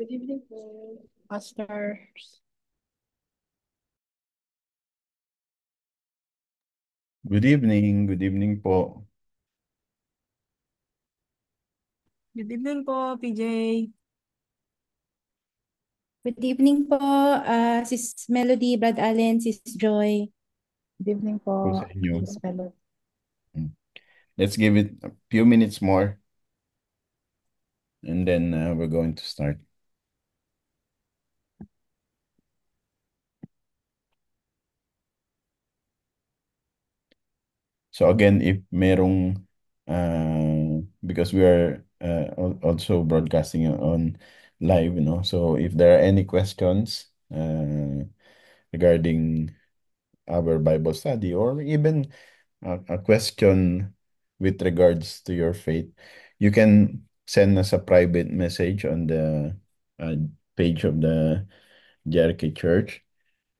Good evening po, Masters. Good evening po. Good evening po, PJ. Good evening po, Sis Melody, Brad Allen, Sis Joy. Good evening Po sa po, inyo. Miss Melo. Mm. Let's give it a few minutes more and then we're going to start. So again, if merong because we are also broadcasting on live, So if there are any questions regarding our Bible study or even a question with regards to your faith, you can send us a private message on the uh, page of the JRK Church,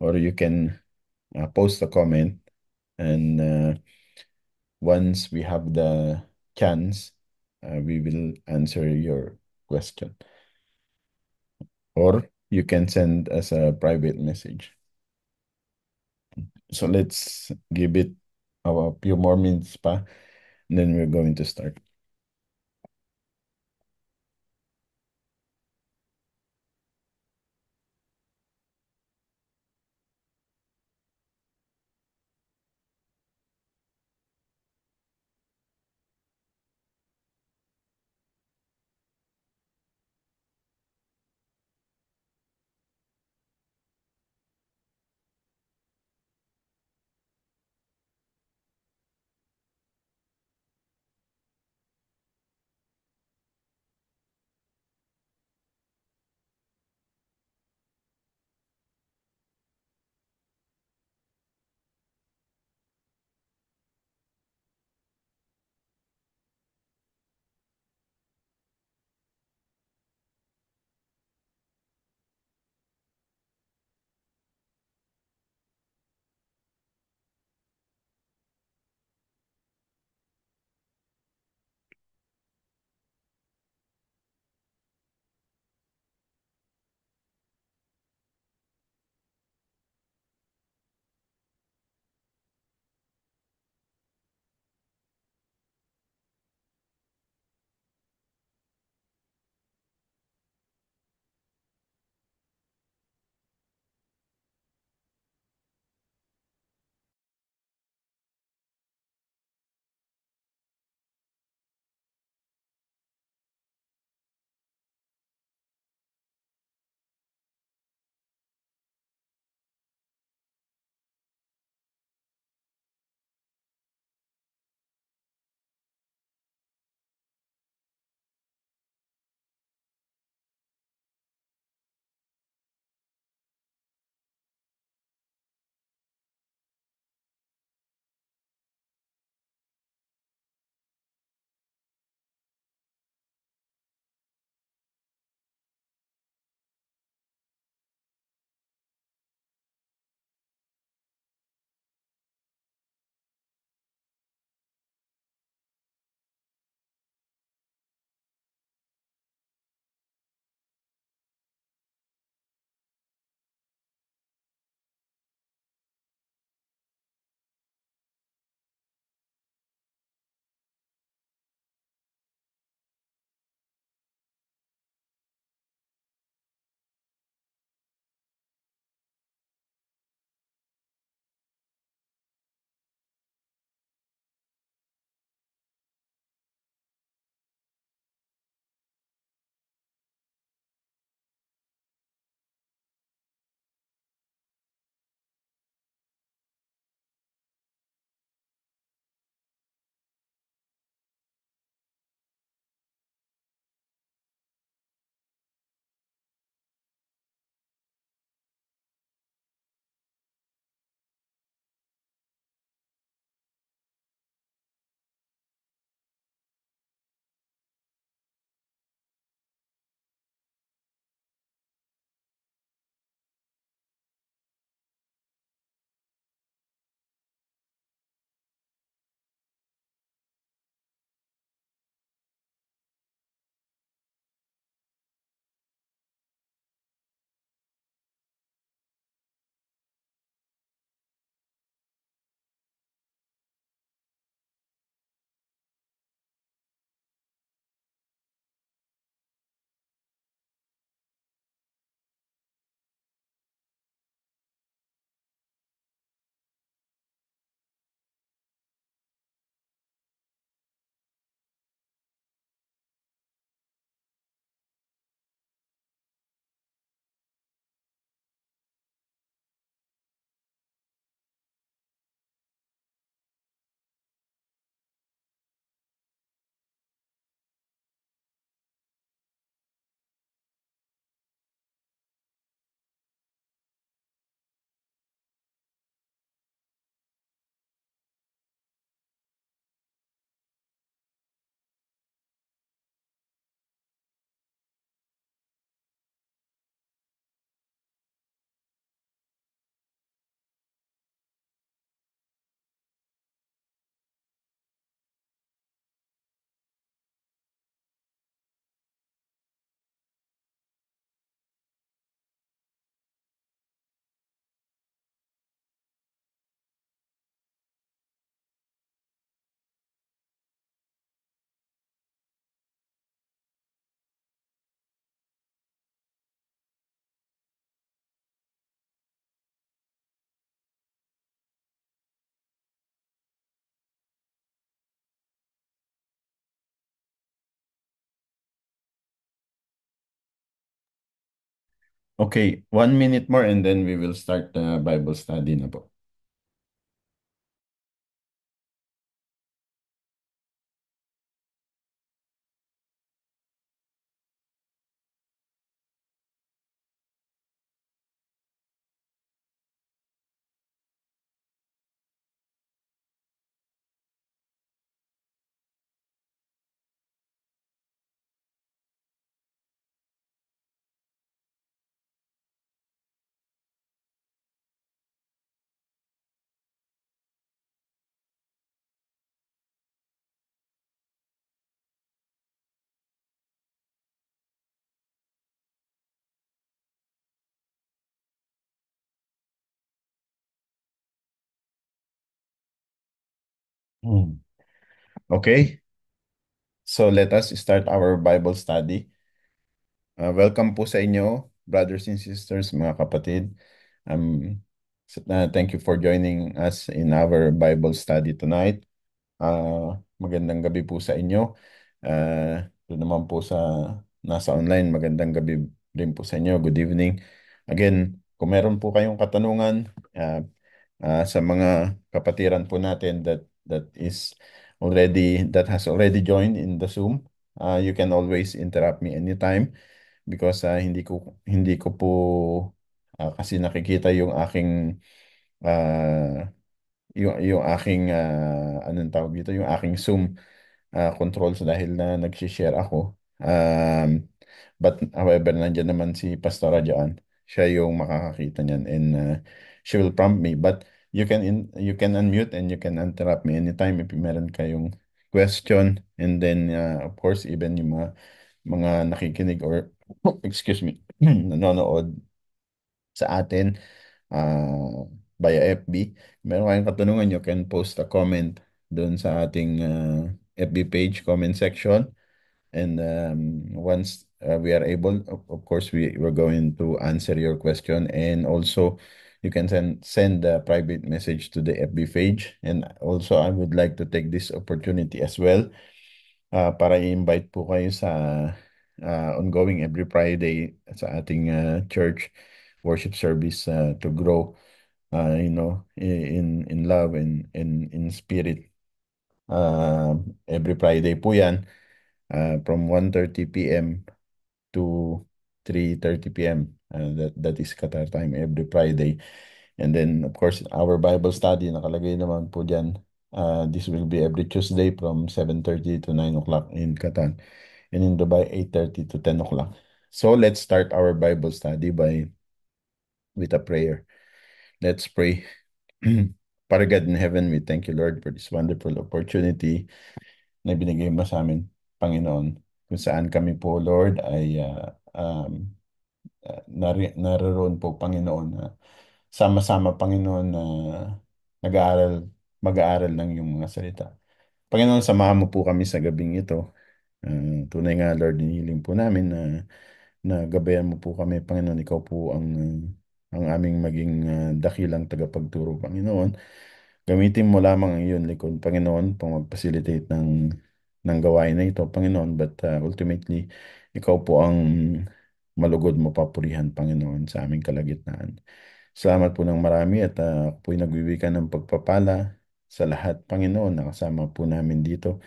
or you can post a comment, and once we have the chance, we will answer your question. Or you can send us a private message. So let's give it a few more minutes pa, and then we're going to start. Okay, 1 minute more and then we will start the Bible study na po. Okay, so let us start our Bible study. Welcome po sa inyo, brothers and sisters, mga kapatid. Thank you for joining us in our Bible study tonight. Magandang gabi po sa inyo. Doon naman po sa nasa online, magandang gabi din po sa inyo. Good evening. Again, kung meron po kayong katanungan sa mga kapatiran po natin that has already joined in the Zoom, you can always interrupt me anytime because hindi ko po kasi nakikita yung aking ah, yung aking anong tawag dito, yung aking Zoom controls dahil na nag-share ako. But however, nandiyan naman si Pastora Joanne. Siya yung makakakita niyan and she will prompt me. But you can unmute and you can interrupt me anytime if meron kayong question. And then of course even yung mga nakikinig or excuse me, nanonood sa atin via FB. Meron kayong katanungan, you can post a comment doon sa ating FB page, comment section. And once we are able, of course, we're going to answer your question. And also, you can send a private message to the FB page. And also, I would like to take this opportunity as well para i-invite po kayo sa ongoing every Friday sa ating church worship service to grow, in love and in spirit. Every Friday po yan from 1:30 p.m. to 3:30 p.m. That is Qatar time every Friday. And then, of course, our Bible study, nakalagay naman po dyan. This will be every Tuesday from 7:30 to 9 o'clock in Qatar. And in Dubai, 8:30 to 10 o'clock. So let's start our Bible study with a prayer. Let's pray. Father God in heaven, we thank you, Lord, for this wonderful opportunity na binigay mo sa amin, Panginoon, kung saan kami po, Lord, ay naroon po, Panginoon, na sama-sama, Panginoon, na nag-aaral, mag-aaral ng iyong mga salita. Panginoon, samahan mo po kami sa gabing ito. Tunay nga, Lord, hinihiling po namin na gabayan mo po kami, Panginoon. Ikaw po ang aming maging dakilang tagapagturo, Panginoon. Gamitin mo lamang ang iyon likod, Panginoon, pang mag-facilitate ng gawain na ito, Panginoon. But ultimately, ikaw po ang malugod mo papurihan, Panginoon, sa aming kalagitnaan. Salamat po ng marami at ako po'y nagwiwikan ng pagpapala sa lahat, Panginoon, nakasama po namin dito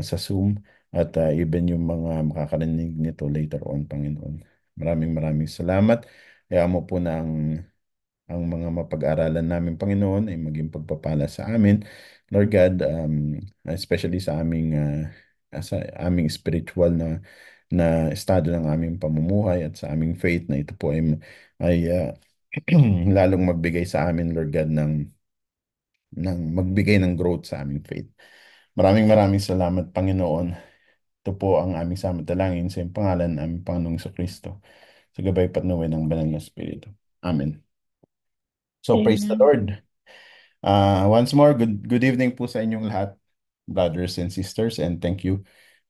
sa Zoom at even yung mga makakarinig nito later on, Panginoon. Maraming maraming salamat. Kaya mo po na ang mga mapag-aralan namin, Panginoon, ay maging pagpapala sa amin. Lord God, especially sa aming spiritual na estado ng aming pamumuhay at sa aming faith na ito po ay lalong magbigay sa amin, Lord God, ng magbigay ng growth sa aming faith. Maraming maraming salamat, Panginoon. Ito po ang aming samot-dalangin sa iyong pangalan, aming Panginoong Kristo, sa gabay patnubay ng Banal na Espiritu. Amen. So, praise the Amen. Lord. Once more, good evening po sa inyong lahat, brothers and sisters, and thank you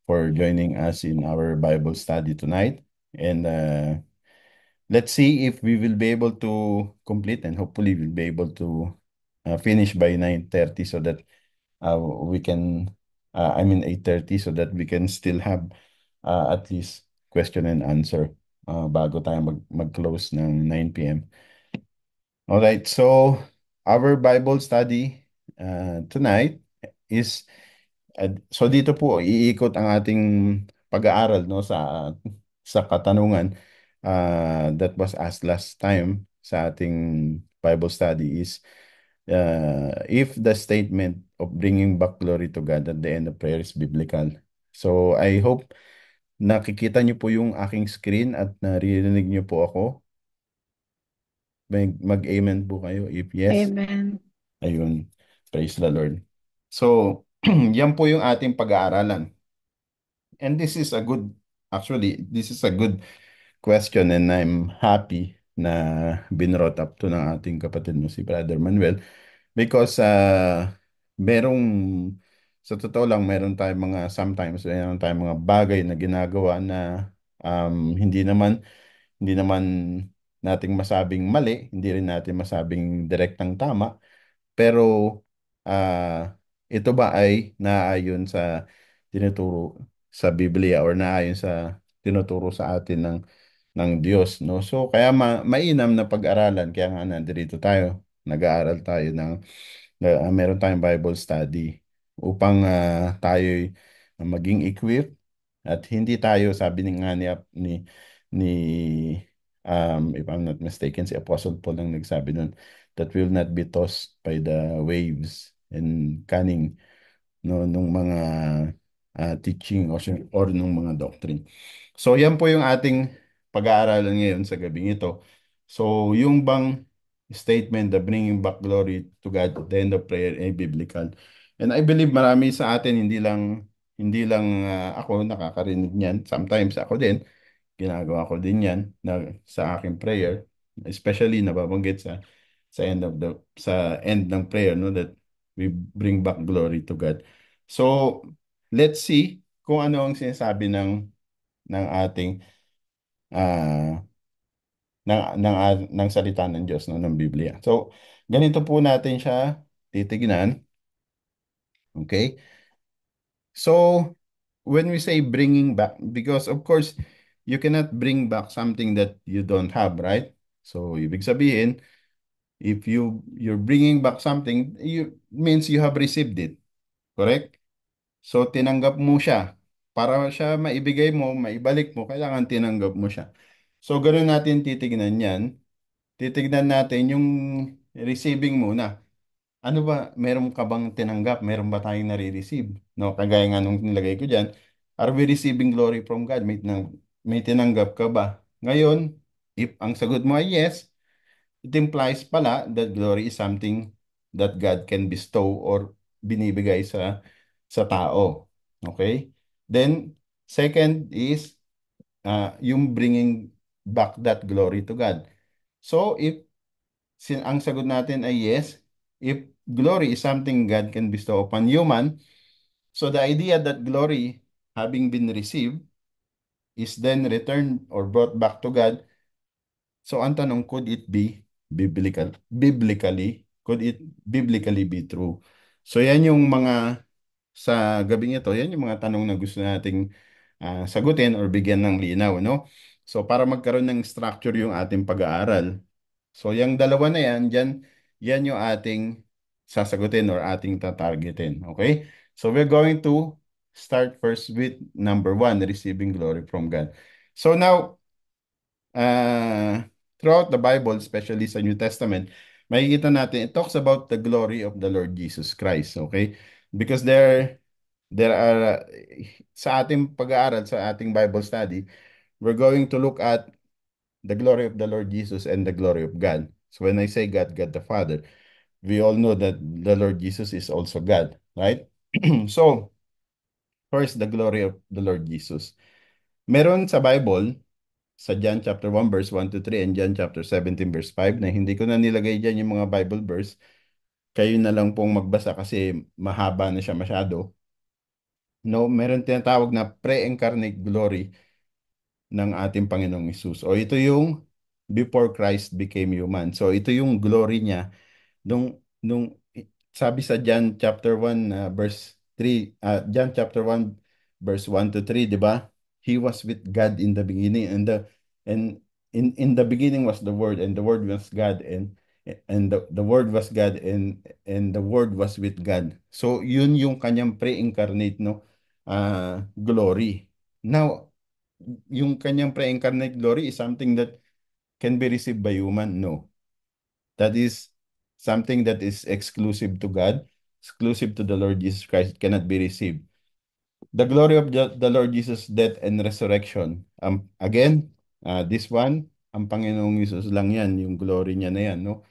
for joining us in our Bible study tonight. And let's see if we will be able to complete and hopefully we'll be able to finish by 9:30 so that we can, 8:30 so that we can still have at least question and answer bago tayo mag-close ng 9 p.m. Alright, so our Bible study tonight is so dito po iikot ang ating pag-aaral no sa katanungan that was asked last time sa ating Bible study is if the statement of bringing back glory to God at the end of prayer is biblical. So I hope nakikita niyo po yung aking screen at naririnig niyo po ako. Mag-amen po kayo if yes. Amen. Ayun. Praise the Lord. So, yan po yung ating pag-aaralan. And this is a good question and I'm happy na binrought up to ng ating kapatid mo si Brother Manuel because merong sa totoo lang sometimes meron tayong mga bagay na ginagawa na hindi naman nating masabing mali, hindi rin natin masabing direktang tama, pero ito ba ay naayon sa tinuturo sa Biblia or naayon sa tinuturo sa atin ng Diyos, no? So kaya mainam na pag-aralan kaya nga nandito tayo. Nag-aaral tayo meron tayong Bible study upang tayo maging equipped at hindi tayo sabi nga ni if I'm not mistaken si Apostle Paul ang nagsabi nun that will not be tossed by the waves and cunning no nung mga teaching or nung mga doctrine. So yan po yung ating pag-aaralan ngayon sa gabing ito. So yung bang statement, the bringing back glory to God at the end of prayer ay biblical. And I believe marami sa atin hindi lang ako nakakarinig niyan. Sometimes ako din ginagawa ko din 'yan sa aking prayer, especially nababanggit sa end ng prayer no that we bring back glory to God. So let's see kung ano ang sinasabi ng ating ah ng salita ng Diyos no ng Biblia. So ganito po natin siya titignan. Okay? So when we say bringing back, because of course you cannot bring back something that you don't have, right? So ibig sabihin, if you're bringing back something, you means you have received it, correct? So tinanggap mo siya. Para siya maibigay mo, maibalik mo, kailangan tinanggap mo siya. So ganoon natin titignan 'yan. Titignan natin yung receiving muna. Ano ba, meron ka bang tinanggap? Meron ba tayong nare-receive? No, kagaya nga nung nilagay ko diyan, are we receiving glory from God? May tinanggap ka ba? Ngayon, if ang sagot mo ay yes, it implies pala that glory is something that God can bestow or binibigay sa tao. Okay? Then, second is yung bringing back that glory to God. So, if ang sagot natin ay yes, if glory is something God can bestow upon human, so the idea that glory having been received is then returned or brought back to God. So ang tanong, could it be could it biblically be true? So yan yung sa gabing ito, yan yung mga tanong na gusto nating sagutin or bigyan ng linaw, no? So para magkaroon ng structure yung ating pag-aaral. So yung dalawa na yan yung ating sasagutin or ating tatargetin, okay? So we're going to start first with number 1, receiving glory from God. So now, throughout the Bible, especially sa New Testament, makikita natin, it talks about the glory of the Lord Jesus Christ, okay? Because there are, sa ating pag-aaral, sa ating Bible study, we're going to look at the glory of the Lord Jesus and the glory of God. So when I say God, God the Father, we all know that the Lord Jesus is also God, right? So, first, the glory of the Lord Jesus. Meron sa Bible, sa John chapter 1 verse 1 to 3 and John chapter 17 verse 5 na hindi ko na nilagay dyan yung mga Bible verse. Kayo na lang pong magbasa kasi mahaba na siya masyado. No, meron tinatawag na pre-incarnate glory ng ating Panginoong Hesus. O ito yung before Christ became human. So ito yung glory niya nung sabi sa John chapter 1 verse 3, John chapter 1 verse 1 to 3, 'di ba? He was with God in the beginning and And in the beginning was the Word, and the Word was God, and the Word was God, and the Word was with God. So yun yung kanyang pre-incarnate, no, glory. Now, yung kanyang pre-incarnate glory is something that can be received by human. No, that is something that is exclusive to God, exclusive to the Lord Jesus Christ. It cannot be received. The glory of the Lord Jesus' death and resurrection. Again, this one, ang Panginoong Jesus lang yan, yung glory niya na yan, no?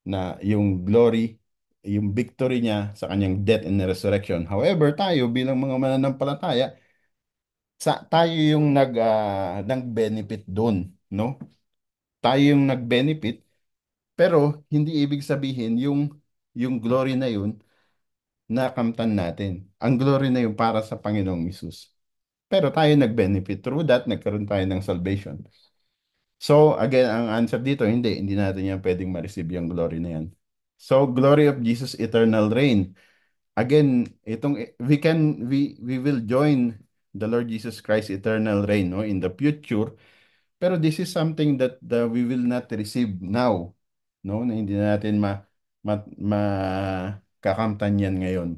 Na yung glory, yung victory niya sa kanyang death and resurrection. However, tayo bilang mga mananampalataya, tayo yung nag-benefit doon, no? Tayo yung nag-benefit, pero hindi ibig sabihin yung glory na yun nakamtan natin. Ang glory na yun para sa Panginoong Hesus. Pero tayo nag-benefit through that, nagkaroon tayo ng salvation. So, again, ang answer dito, hindi natin yan pwedeng ma-receive yung glory na yan. So, glory of Jesus' eternal reign. Again, we will join the Lord Jesus Christ eternal reign, no, in the future. Pero this is something that we will not receive now, no, na hindi natin kakamtan yan ngayon.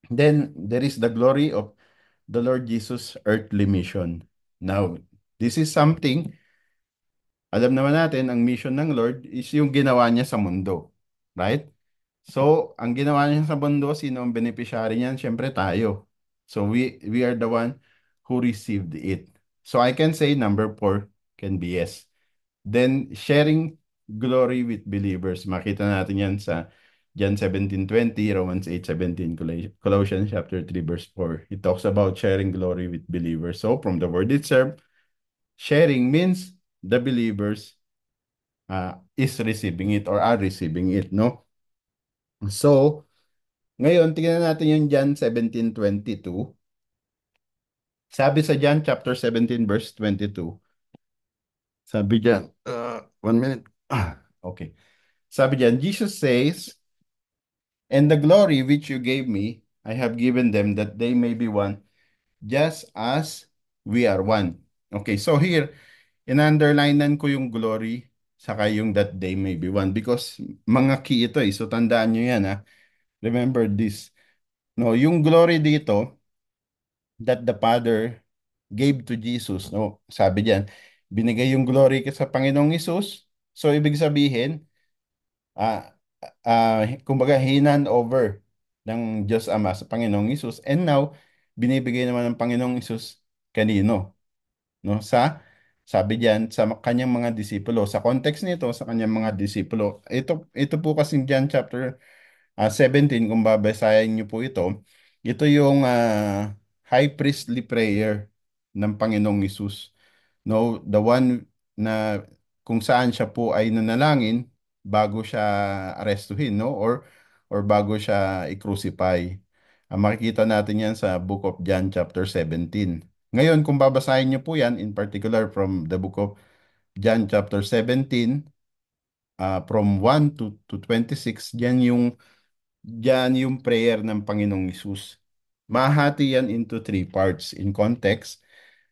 Then, there is the glory of the Lord Jesus' earthly mission. Now, this is something, alam naman natin, ang mission ng Lord is yung ginawa niya sa mundo. Right? So, ang ginawa niya sa mundo, sino ang beneficiary niyan? Siyempre tayo. So, we are the one who received it. So, I can say number 4 can be yes. Then, sharing glory with believers. Makita natin yan sa John 17:20, Romans 8:17, Colossians chapter 3, verse 4. It talks about sharing glory with believers. So, from the word itself, sharing means the believers is receiving it or are receiving it, no? So, ngayon, tingnan natin yung John 17:22. Sabi sa John chapter 17, verse 22, sabi diyan, 1 minute. Okay. Sabi diyan, Jesus says, "And the glory which you gave me, I have given them that they may be one, just as we are one." Okay, so here, in-underlinean ko yung glory saka yung that they may be one because mga key ito eh. So tandaan nyo yan ha. Remember this. No, yung glory dito that the Father gave to Jesus, no? Sabi diyan, binigay yung glory sa Panginoong Hesus. So ibig sabihin, ah kumbaga hinan over ng Diyos Ama sa Panginoong Hesus, and now binibigay naman ng Panginoong Hesus kanino, no? Sabi diyan sa kanyang mga disipulo. Sa context nito, sa kanyang mga disipulo. Ito po kasi John chapter 17, kung babasahin niyo po ito yung high priestly prayer ng Panginoong Hesus. No, the one na kung saan siya po ay nanalangin bago siya arestuhin, no? Or bago siya i-crucify. Makikita natin yan sa Book of John chapter 17. Ngayon, kung babasahin niyo po yan, in particular from the Book of John chapter 17, from 1 to 26, diyan yung prayer ng Panginoong Hesus. Mahati yan into 3 parts in context.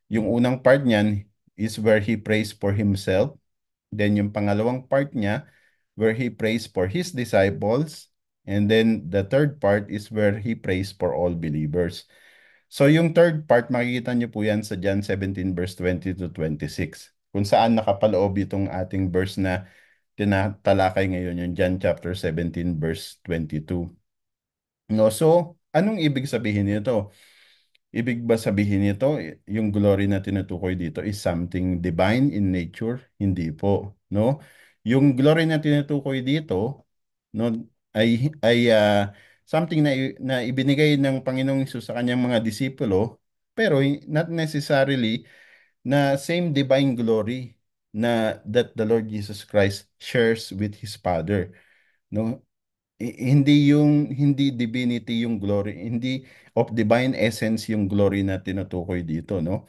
Yung unang part niyan is where he prays for himself. Then yung pangalawang part niya, where he prays for his disciples. And then the third part is where he prays for all believers. So yung third part, makikita niyo po yan sa John 17 verse 20 to 26. Kung saan nakapaloob itong ating verse na tinatalakay ngayon, yung John chapter 17 verse 22. No, so anong ibig sabihin nito? Ibig ba sabihin nito, yung glory na tinutukoy dito is something divine in nature? Hindi po, no? Yung glory na tinutukoy dito, no, ay something na ibinigay ng Panginoong Hesus sa kanyang mga disipulo, pero not necessarily na same divine glory na that the Lord Jesus Christ shares with his Father, no? Hindi divinity yung glory, hindi of divine essence yung glory na tinutukoy dito, no?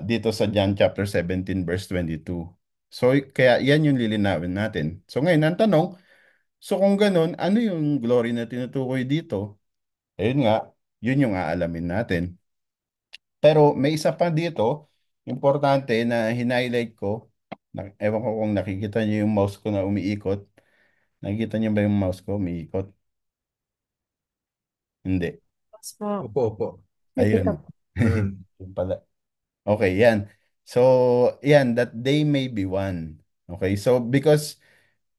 Dito sa John chapter 17 verse 22. So kaya yan yung lilinawin natin. So ngayon ang tanong, so kung ganun, ano yung glory na tinutukoy dito? Ayun nga, yun yung aalamin natin. Pero may isa pa dito importante na highlight ko, ewan ko kung nakikita niyo yung mouse ko na umiikot. Nakikita niyo ba yung mouse ko umiikot? Hindi. Yes po. Opo, opo. Ito Ayun. po. Mm. Yun pala. Okay, yan. So, yan, that they may be one. Okay, so because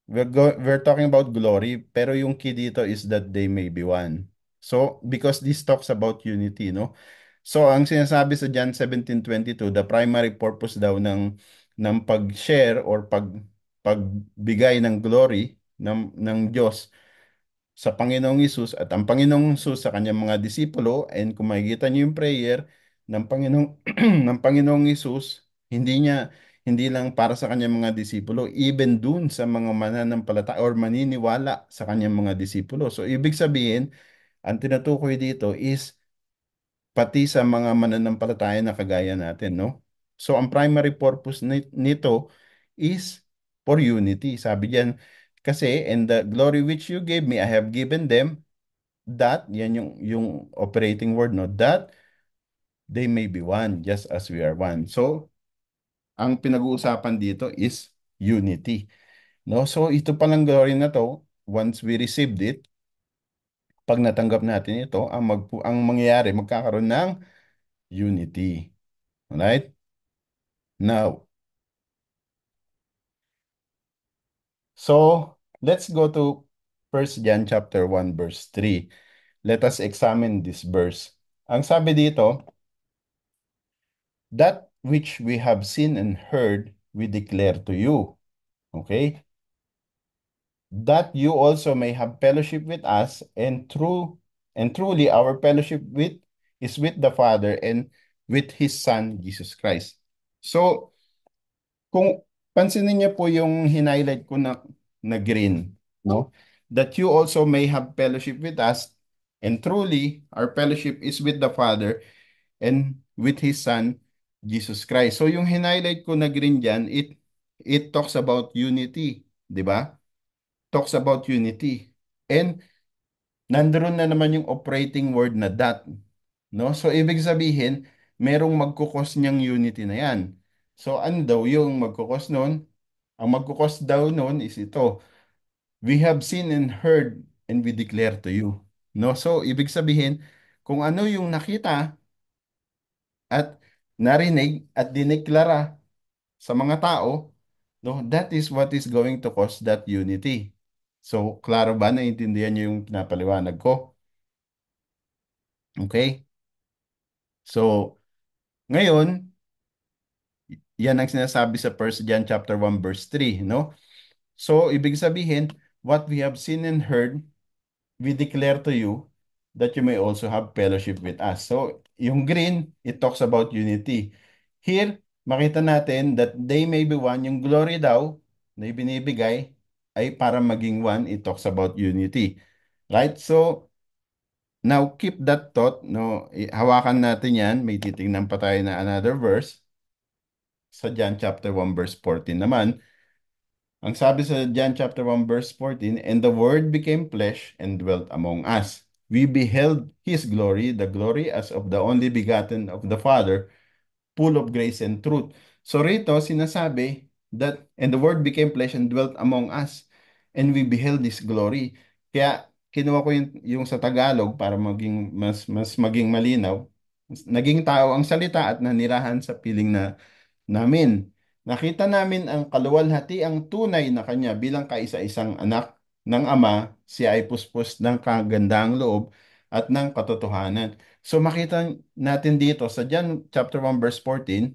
we're talking about glory, pero yung key dito is that they may be one. So, because this talks about unity, no? So, ang sinasabi sa John 17:22, the primary purpose daw ng pag-share or pagbigay ng glory ng Diyos sa Panginoong Hesus at ang Panginoong Hesus sa kanyang mga disipulo, and kung makikita niyo yung prayer ng Panginoong ng Panginoong Hesus, hindi lang para sa kanyang mga disipulo, even dun sa mga mananampalataya or maniniwala sa kanyang mga disipulo. So ibig sabihin, ang tinutukoy dito is pati sa mga mananampalataya na kagaya natin, no? So ang primary purpose nito is for unity. Sabi diyan, kasi and the glory which you gave me, I have given them, that, yan yung operating word, no? That they may be one, just as we are one. So, ang pinag-uusapan dito is unity, no? So, ito palang glory na to, once we received it, pag natanggap natin ito, ang mangyayari, magkakaroon ng unity. Alright? Now, so, let's go to 1 John chapter 1 verse 3. Let us examine this verse. Ang sabi dito, that which we have seen and heard, we declare to you. Okay? That you also may have fellowship with us, and truly our fellowship is with the Father and with His Son, Jesus Christ. So, kung pansinin niyo po yung highlight ko na green, no? That you also may have fellowship with us, and truly our fellowship is with the Father and with His Son, Jesus Christ. So yung highlight ko na green dyan, it talks about unity, di ba? Talks about unity. And nandoon na naman yung operating word na that, no? So ibig sabihin, merong magkukos niyang unity na yan. So ano daw yung magkukos nun? Ang magkukos daw nun is ito. We have seen and heard and we declare to you. No? So ibig sabihin, kung ano yung nakita at narinig at dineklara sa mga tao, no, that is what is going to cause that unity. So, klaro ba? Naintindihan niyo yung pinapaliwanag ko? Okay? So, ngayon, yan ang sinasabi sa 1 John chapter 1 verse 3, no? So, ibig sabihin, what we have seen and heard, we declare to you that you may also have fellowship with us. So, yung green, it talks about unity. Here, makita natin that they may be one. Yung glory daw na ibinibigay ay para maging one. It talks about unity. Right? So, now keep that thought. No? Hawakan natin yan. May titingnan pa tayo na another verse. Sa John chapter 1 verse 14 naman. Ang sabi sa John chapter 1 verse 14, and the word became flesh and dwelt among us. We beheld his glory, the glory as of the only begotten of the Father, full of grace and truth. So rito sinasabi that, and the word became flesh and dwelt among us, and we beheld his glory. Kaya kinuha ko yung sa Tagalog para maging mas maging malinaw. Naging tao ang salita at nanirahan sa piling namin. Nakita namin ang kaluwalhatiang tunay na kanya bilang kaisa-isang anak ng Ama, siya ay puspos ng kagandahang loob at ng katotohanan. So makita natin dito sa John chapter 1 verse 14,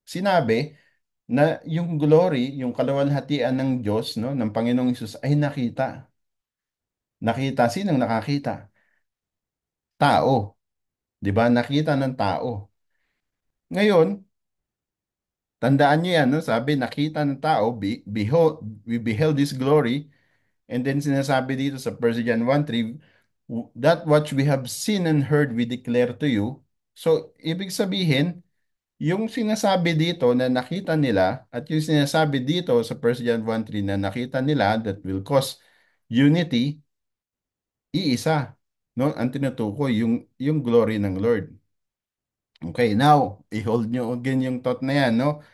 sinabi na yung glory, yung kaluwalhatian ng Diyos, no, ng Panginoong Hesus ay nakita. Nakita, sinong nakakita? Tao, 'di ba? Nakita ng tao. Ngayon, tandaan niyo yan, no? Sabi, nakita ng tao, behold, we beheld His glory. And then sinasabi dito sa 1 John 1:3, that what we have seen and heard, we declare to you. So, ibig sabihin, yung sinasabi dito na nakita nila at yung sinasabi dito sa 1 John 1:3 na nakita nila that will cause unity, iisa. No? Ang tinutukoy, yung glory ng Lord. Okay, now, i-hold nyo again yung thought na yan, no?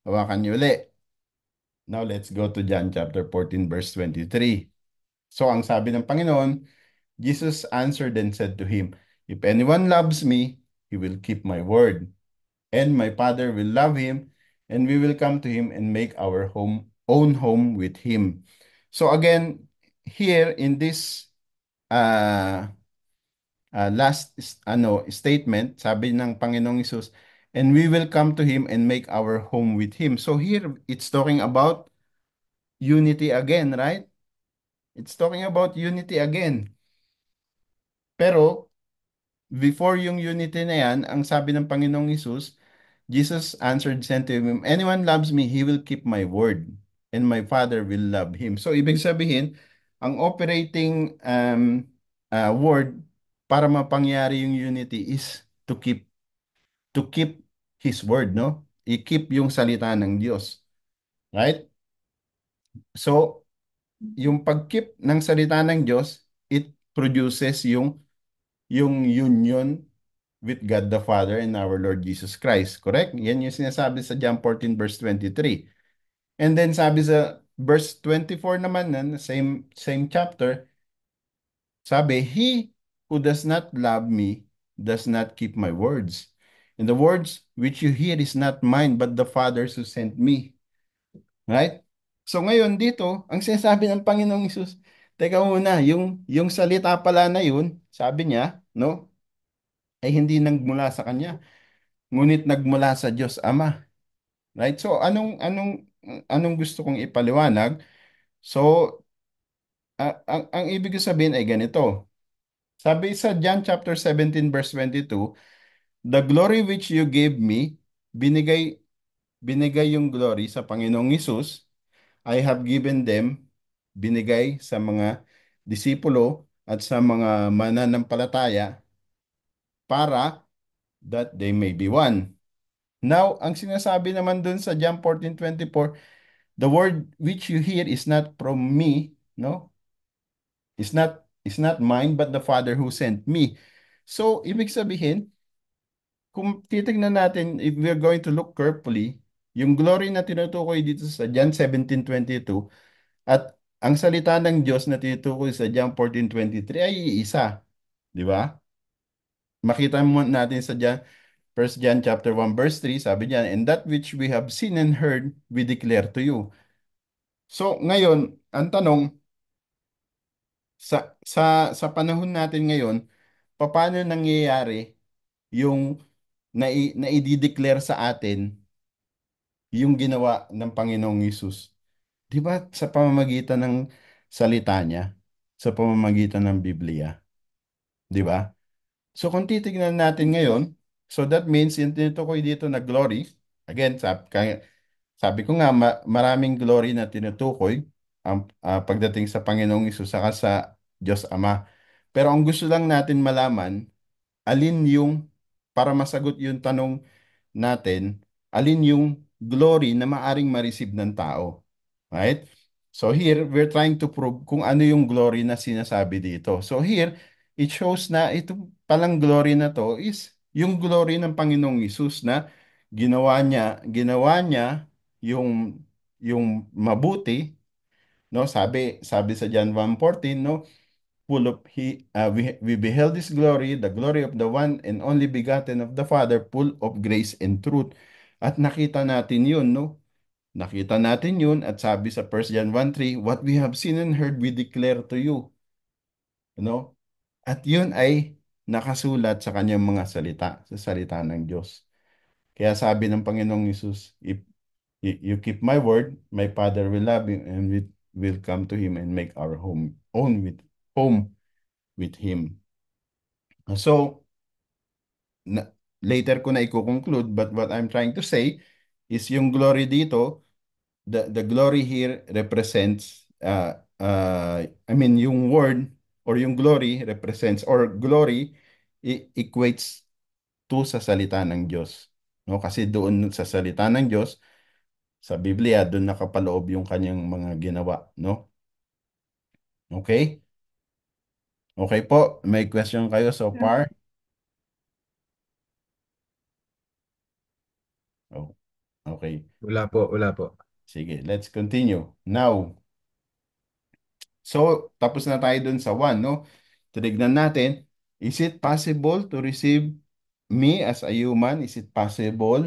Hawakan nyo uli. Now, let's go to John chapter 14, verse 23. So, ang sabi ng Panginoon, Jesus answered and said to him, "If anyone loves me, he will keep my word, and my Father will love him, and we will come to him and make our own home with him." So again, here in this uh, statement, sabi ng Panginoong Hesus, "And we will come to him and make our home with him." So here, it's talking about unity again, right? It's talking about unity again. Pero before yung unity na yan, ang sabi ng Panginoong Hesus, Jesus answered, said to him, "Anyone loves me, he will keep my word, and my Father will love him." So, ibig sabihin, ang operating word para mapangyari yung unity is to keep His word, no? I-keep yung salita ng Diyos. Right? So, yung pag-keep ng salita ng Diyos, it produces yung union with God the Father and our Lord Jesus Christ. Correct? Yan yung sinasabi sa John 14 verse 23. And then sabi sa verse 24 naman nan, same chapter, sabi, "He who does not love me does not keep my words. And the words which you hear is not mine, but the Father's who sent me." Right? So ngayon dito, ang sinasabi ng Panginoong Hesus, teka muna, yung salita pala na yun, sabi niya, no, ay hindi nagmula sa kanya, ngunit nagmula sa Diyos Ama. Right? So anong gusto kong ipaliwanag? So ang ibig sabihin ay ganito. Sabi sa John chapter 17 verse 22, "The glory which you gave me, binigay binigay yung glory sa Panginoong Hesus, I have given them, binigay sa mga disipulo at sa mga mananampalataya para that they may be one." Now, ang sinasabi naman dun sa John 14:24, "The word which you hear is not from me, no? Is not mine, but the Father who sent me." So, ibig sabihin, kung titignan natin, if we're going to look carefully, yung glory na tinutukoy dito sa John 17:22 at ang salita ng Diyos na tinutukoy sa John 14:23 ay iisa. Di ba? Makita mo natin sa John, 1 John chapter 1 verse 3, sabi niya, "And that which we have seen and heard, we declare to you." So, ngayon, ang tanong, sa panahon natin ngayon, paano nangyayari yung naidi-declare sa atin yung ginawa ng Panginoong Hesus? Di ba sa pamamagitan ng salita niya, sa pamamagitan ng Biblia, di ba? So kung titignan natin ngayon, so that means yung tinutukoy dito na glory, again, sabi ko nga, maraming glory na tinutukoy ang pagdating sa Panginoong Hesus saka sa Diyos Ama. Pero ang gusto lang natin malaman, alin yung, para masagot yung tanong natin, alin yung glory na maaring ma-receive ng tao. Right? So here, we're trying to prove kung ano yung glory na sinasabi dito. So here, it shows na ito palang glory na to is yung glory ng Panginoong Hesus na ginawa niya yung mabuti, no? Sabi sa John 1:14, no? Full of we beheld his glory, the glory of the one and only begotten of the Father, full of grace and truth. At nakita natin yun, no? Nakita natin yun at sabi sa 1 John 1:3, "What we have seen and heard, we declare to you." No? At yun ay nakasulat sa kanyang mga salita, sa salita ng Diyos. Kaya sabi ng Panginoong Hesus, "If you keep my word, my Father will love you, and we will come to him and make our home with him." So, na, later ko na i-conclude, but what I'm trying to say is yung glory dito, the glory here represents, I mean, yung word or yung glory represents, or glory equates to sa salita ng Diyos. No? Kasi doon sa salita ng Diyos, sa Biblia, doon nakapaloob yung kanyang mga ginawa. No? Okay? Okay po. May question kayo so far? Okay. Wala po, wala po. Sige, let's continue. Now, so tapos na tayo dun sa 1, no? Tinignan natin, is it possible to receive me as a human? Is it possible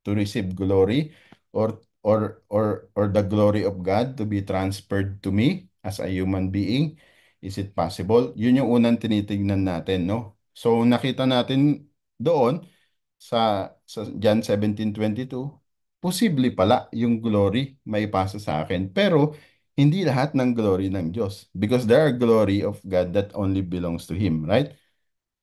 to receive glory or the glory of God to be transferred to me as a human being? Is it possible? Yun yung unang tinitignan natin, no? So nakita natin doon sa John 17:22, posible pala yung glory may pasa sa akin. Pero hindi lahat ng glory ng Diyos because there are glory of God that only belongs to Him, right?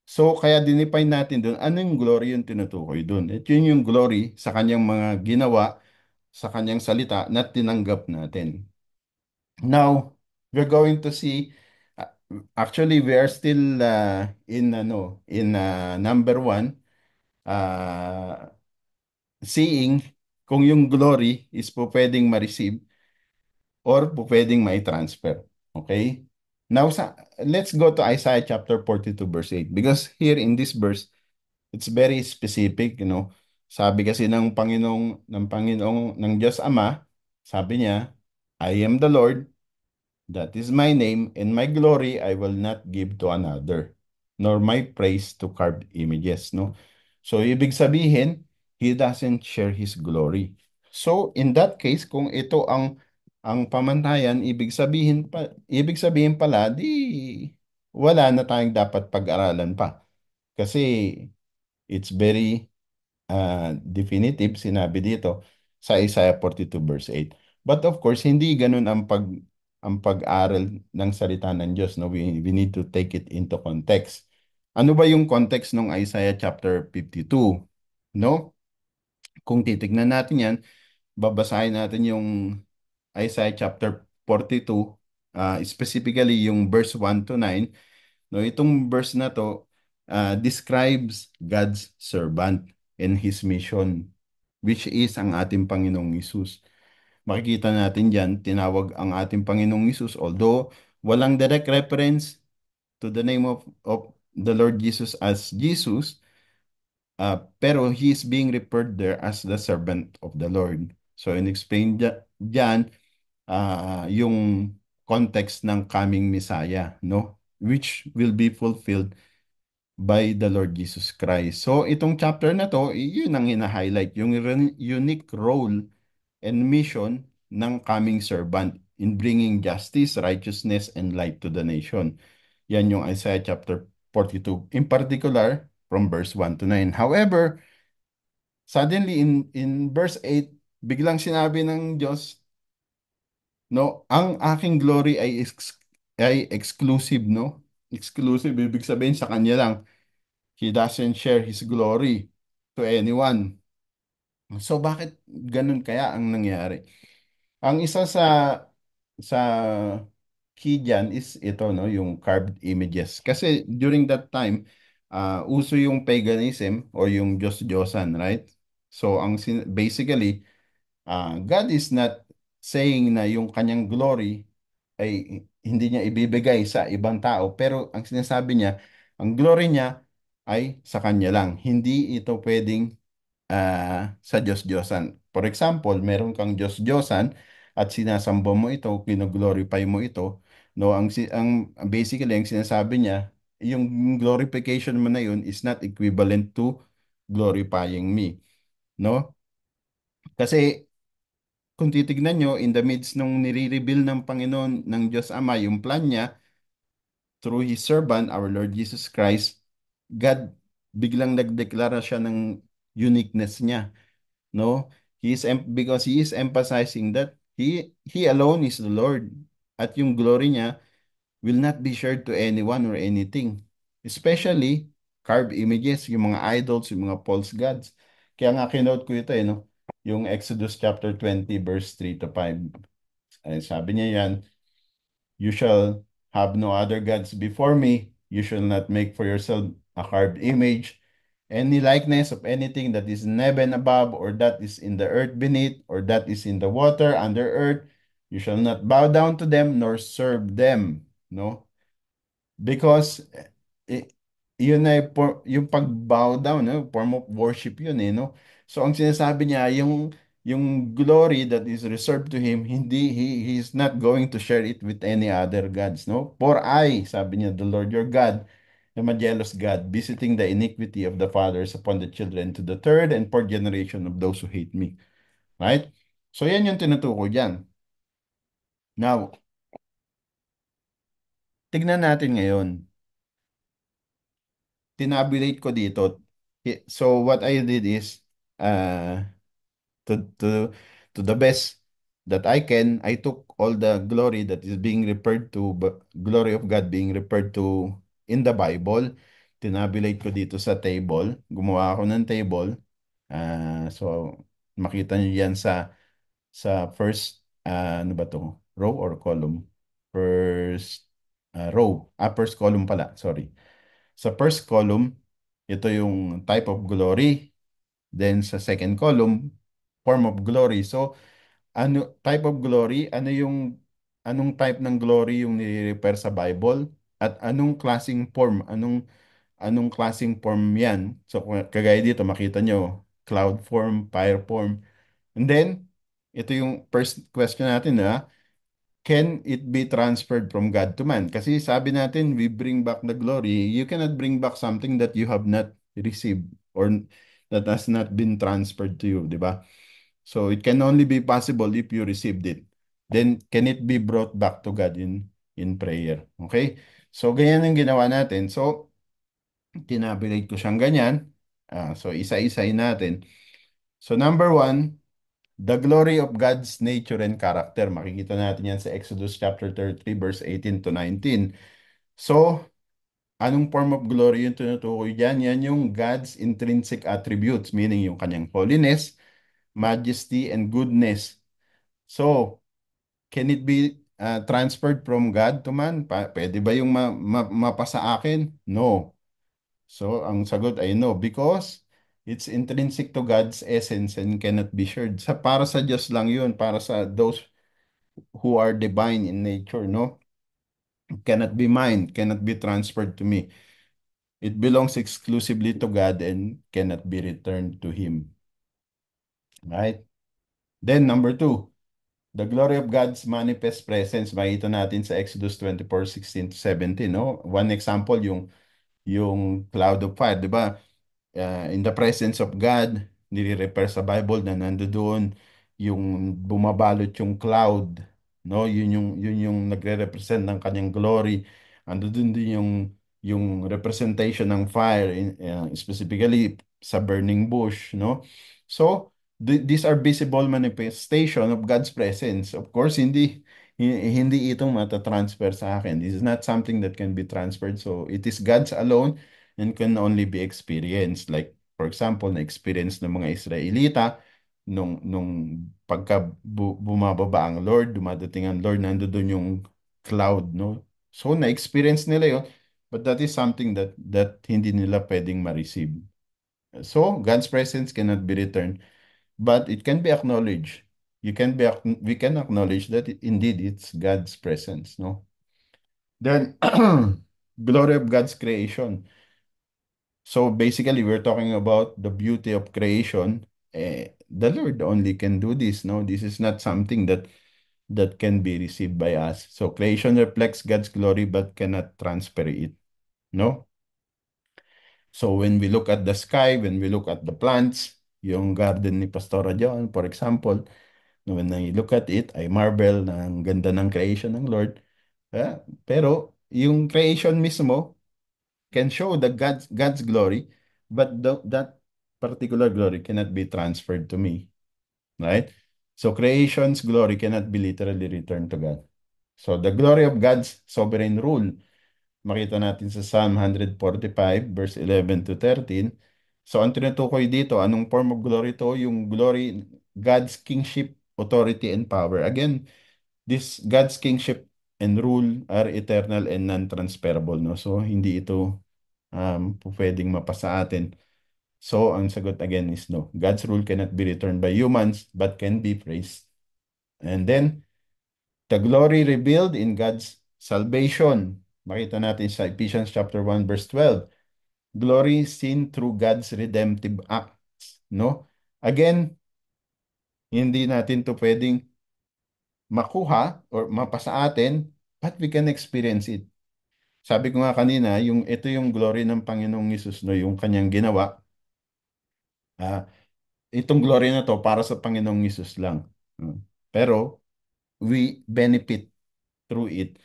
So kaya dinefine natin doon ano yung glory yung tinutukoy doon. At yun yung glory sa kanyang mga ginawa, sa kanyang salita na tinanggap natin. Now, we're going to see uh, actually we are still in number 1, uh, seeing kung yung glory is po pwedeng ma-receive or po pwedeng mai-transfer. Okay? Now, let's go to Isaiah chapter 42 verse 8 because here in this verse, it's very specific, you know. Sabi kasi ng Diyos Ama, sabi niya, I am the Lord, that is my name, and my glory I will not give to another, nor my praise to carved images, no? So, ibig sabihin, He doesn't share His glory. So, in that case, kung ito ang pamantayan, ibig sabihin pala, di wala na tayong dapat pag-aralan pa. Kasi it's very definitive, sinabi dito sa Isaiah 42 verse 8. But of course, hindi ganun ang pag-aral ng salita ng Diyos. No? We need to take it into context. Ano ba yung context ng Isaiah chapter 52? No? Kung titignan natin yan, babasahin natin yung Isaiah chapter 42, specifically yung verse 1 to 9. No, itong verse na to describes God's servant and His mission, which is ang ating Panginoong Hesus. Makikita natin dyan, tinawag ang ating Panginoong Hesus, although walang direct reference to the name of the Lord Jesus as Jesus, pero He is being referred there as the servant of the Lord. So, in-explain dyan yung context ng coming Messiah, no? Which will be fulfilled by the Lord Jesus Christ. So, itong chapter na to, yun ang hina-highlight, yung unique role and mission ng coming servant in bringing justice, righteousness, and light to the nation. Yan yung Isaiah chapter 42. In particular, from verse 1 to 9. However, suddenly in verse 8, biglang sinabi ng Diyos, no, ang aking glory ay exclusive, no? Exclusive, ibig sabihin sa kanya lang. He doesn't share His glory to anyone. So bakit ganun kaya ang nangyari? Ang isa sa key dyan is ito, no, yung carved images. Kasi during that time, uso yung paganism or yung Diyos-Diyosan, right? So basically, God is not saying na yung kanyang glory ay hindi niya ibibigay sa ibang tao, pero ang sinasabi niya, ang glory niya ay sa kanya lang. Hindi ito pwedeng sa Diyos-Diyosan. For example, meron kang Diyos-Diyosan at sinasamba mo ito, kino-glorify mo ito, no, ang basically ang sinasabi niya, yung glorification mo na yun is not equivalent to glorifying me, no? Kasi kung titignan nyo, in the midst nung nire-reveal ng Panginoon ng Diyos Ama, yung plan niya, through His servant, our Lord Jesus Christ, God, biglang nagdeklara siya ng uniqueness niya. No? Because He is emphasizing that He alone is the Lord. At yung glory niya will not be shared to anyone or anything. Especially, carved images, yung mga idols, yung mga false gods. Kaya nga kinote ko ito no? Yung Exodus chapter 20 verse 3 to 5. Ay, sabi niya yan, you shall have no other gods before me. You shall not make for yourself a carved image, any likeness of anything that is in heaven above, or that is in the earth beneath, or that is in the water under earth. You shall not bow down to them nor serve them. No? Because eh, yun yung pag-bow down, no? Form of worship yun no? So ang sinasabi niya, yung yung glory that is reserved to him, he's not going to share it with any other gods, no? For I, sabi niya, the Lord your God, am a jealous God, visiting the iniquity of the fathers upon the children to the third and fourth generation of those who hate me. Right? So yan yung tinutukoy dyan. Now, tignan natin ngayon. Tinabulate ko dito. So what I did is, uh, to to to the best that I can, I took all the glory that is being referred to, glory of God being referred to in the Bible. Tinabulate ko dito sa table. Gumawa ako ng table. So makita niyo yan sa first, ano ba to? Row or column? First row. First column pala. Sorry. Sa first column, ito yung type of glory. Then sa second column, form of glory. So, type of glory, anong type ng glory yung nire-refer sa Bible? At anong klasing form? Anong klasing form yan? So, kagaya dito, makita nyo, cloud form, fire form. And then, ito yung first question natin, na can it be transferred from God to man? Kasi sabi natin, we bring back the glory. You cannot bring back something that you have not received or that has not been transferred to you, di ba? So it can only be possible if you received it. Then can it be brought back to God in prayer? Okay? So ganyan ang ginawa natin. So tinabulate ko siyang ganyan. So isa-isayin natin. So number one, the glory of God's nature and character. Makikita natin yan sa Exodus chapter 33 verse 18 to 19. So, anong form of glory yung tinutukoy dyan? Yan yung God's intrinsic attributes, meaning yung kanyang holiness, majesty, and goodness. So, can it be transferred from God to man? Pwede ba yung mapasa akin? No. So, ang sagot ay no, because it's intrinsic to God's essence and cannot be shared. Para sa Diyos lang yun, para sa those who are divine in nature, no? Cannot be mine, cannot be transferred to me. It belongs exclusively to God and cannot be returned to Him. Right? Then, number two, the glory of God's manifest presence. Makita natin sa Exodus 24:16 to 17, no? One example, yung cloud of fire, di ba? In the presence of God, nire-refer sa Bible na nandoon yung bumabalot yung cloud, no? Yun yung nagre-represent ng kanyang glory. Andoon din yung representation ng fire, specifically sa burning bush, no? So, these are visible manifestation of God's presence. Of course, hindi ito matatransfer sa akin. This is not something that can be transferred. So, it is God's alone and can only be experienced. Like, for example, na-experience ng mga Israelita nung pagka bumababa ang Lord, dumadating ang Lord, nandoon yung cloud, no? So, na-experience nila yun, but that is something that hindi nila pwedeng ma-receive. So, God's presence cannot be returned, but it can be acknowledged. We can acknowledge that indeed it's God's presence, no? Then, glory of God's creation. So basically, we're talking about the beauty of creation. The Lord only can do this. No, this is not something that can be received by us. So creation reflects God's glory but cannot transfer it. No. So when we look at the sky, when we look at the plants, yung garden ni Pastora John, for example, when I look at it, I marvel na ang ganda ng creation ng Lord. Pero yung creation mismo can show the God's glory, but that particular glory cannot be transferred to me, right? So creation's glory cannot be literally returned to God. So the glory of God's sovereign rule, makita natin sa Psalm 145 verse 11 to 13. So ang tinutukoy dito, anong form of glory to? Yung glory, God's kingship, authority, and power. Again, this God's kingship and rule are eternal and non-transferable, no? So hindi ito pwedeng mapasa atin. So, ang sagot again is no. God's rule cannot be returned by humans but can be praised. And then, the glory revealed in God's salvation. Makita natin sa Ephesians chapter 1 verse 12. Glory seen through God's redemptive acts, no? Again, Hindi natin to pwedeng makuha or mapasa atin, but we can experience it. Sabi ko nga kanina, ito yung glory ng Panginoong Hesus, no, yung kanyang ginawa. Ah, itong glory na to para sa Panginoong Hesus lang. Pero we benefit through it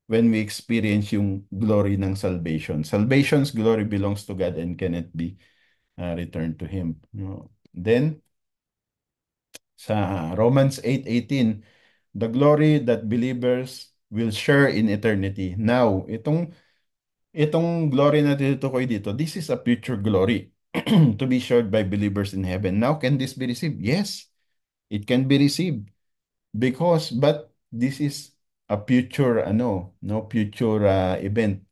when we experience yung glory ng salvation. Salvation's glory belongs to God and cannot be returned to Him. No? Then, sa Romans 8:18, the glory that believers will share in eternity. Now, itong glory na tinutukoy dito, this is a future glory to be shared by believers in heaven. Now, can this be received? Yes, it can be received but this is a future, no future event.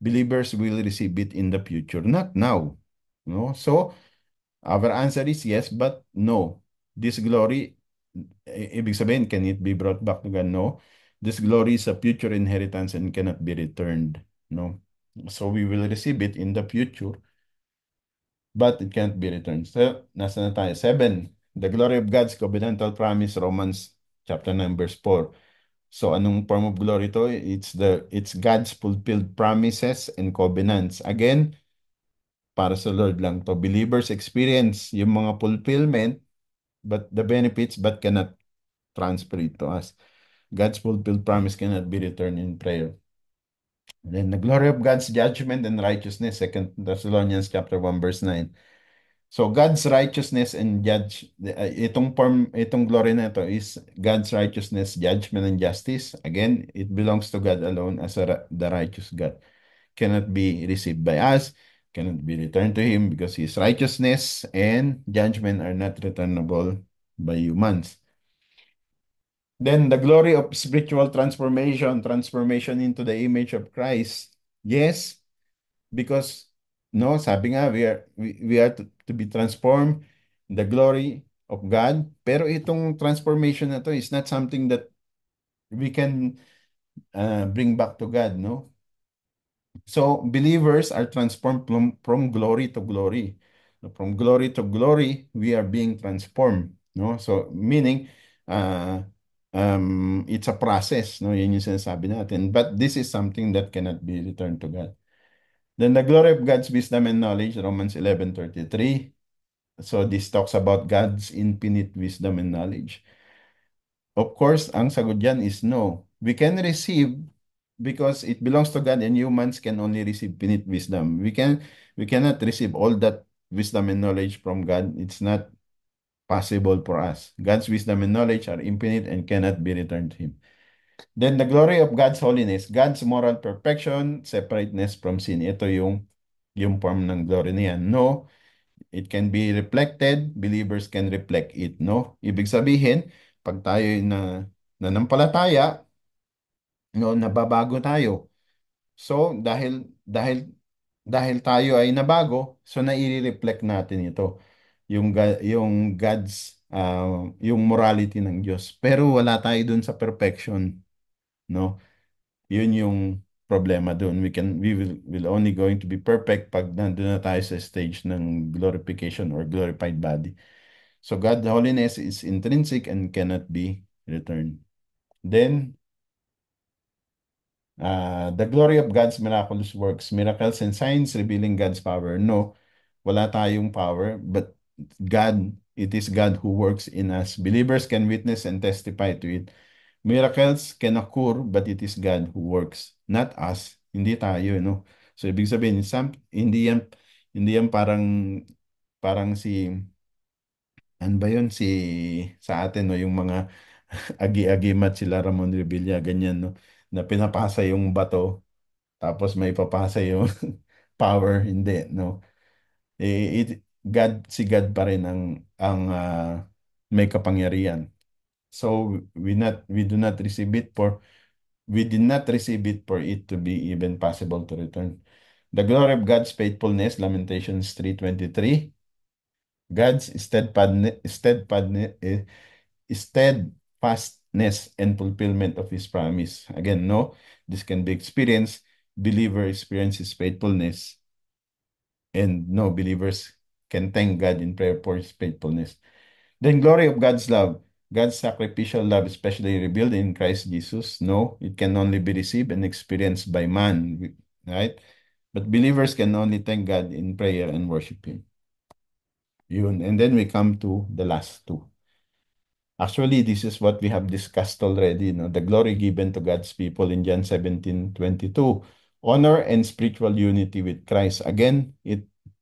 Believers will receive it in the future, not now. No, so our answer is yes, but no. This glory, ibig sabihin, can it be brought back to God? No. This glory is a future inheritance and cannot be returned. No. So we will receive it in the future, but it can't be returned. So, nasa na tayo? 7. The glory of God's covenantal promise, Romans chapter 9, verse 4. So, anong form of glory to? It's God's fulfilled promises and covenants. Again, para sa Lord lang to. Believers experience yung mga fulfillment, but the benefits, but cannot transfer it to us. God's fulfilled promise cannot be returned in prayer. And then the glory of God's judgment and righteousness, Second Thessalonians chapter 1, verse 9. So God's righteousness and itong glory na ito is God's righteousness, judgment, and justice. Again, it belongs to God alone as the righteous God. Cannot be received by us, cannot be returned to Him because His righteousness and judgment are not returnable by humans. Then the glory of spiritual transformation into the image of Christ. Yes, because no, sabi nga we are to be transformed in the glory of God. Pero itong transformation na to is not something that we can bring back to God, no? So believers are transformed from glory to glory. So, from glory to glory, we are being transformed, no? So meaning it's a process, no? Yan yung sinasabi natin. But this is something that cannot be returned to God. Then the glory of God's wisdom and knowledge, Romans 11:33. So this talks about God's infinite wisdom and knowledge. Of course, ang sagot dyan is no. We can receive because it belongs to God and humans can only receive finite wisdom. We cannot receive all that wisdom and knowledge from God. It's not possible for us. God's wisdom and knowledge are infinite and cannot be returned to Him. Then the glory of God's holiness, God's moral perfection, separateness from sin. Ito yung form ng glory niya. No, it can be reflected, believers can reflect it, no? Ibig sabihin, pag tayo nanampalataya, no, nababago tayo. So, dahil tayo ay nabago, so nai-reflect natin ito, yung God's yung morality ng Diyos. Pero wala tayo dun sa perfection, no? Yun yung problema doon. We will only going to be perfect pag nandun na tayo sa stage ng glorification or glorified body. So God's holiness is intrinsic and cannot be returned. Then, the glory of God's miraculous works, miracles and signs revealing God's power. No, wala tayong power, but it is God who works in us. Believers can witness and testify to it. Miracles can occur, but it is God who works, not us. Hindi tayo, no? So, ibig sabihin, hindi yan parang ano ba yun, sa atin, no? Yung mga agi-agimat sila Ramon Revilla, ganyan, no? Na pinapasa yung bato, tapos may papasa yung power, hindi, no? Si God pa rin ang may kapangyarihan. So we did not receive it for it to be even possible to return. The glory of God's faithfulness, Lamentations 3:23. God's steadfastness and fulfillment of His promise. Again, no, this can be experienced. Believer experiences faithfulness, and no believers can thank God in prayer for His faithfulness. Then glory of God's love. God's sacrificial love, especially revealed in Christ Jesus. No, it can only be received and experienced by man, right? But believers can only thank God in prayer and worship Him. Yun. And then we come to the last two. Actually, this is what we have discussed already, no? The glory given to God's people in John 17:22. Honor and spiritual unity with Christ. Again,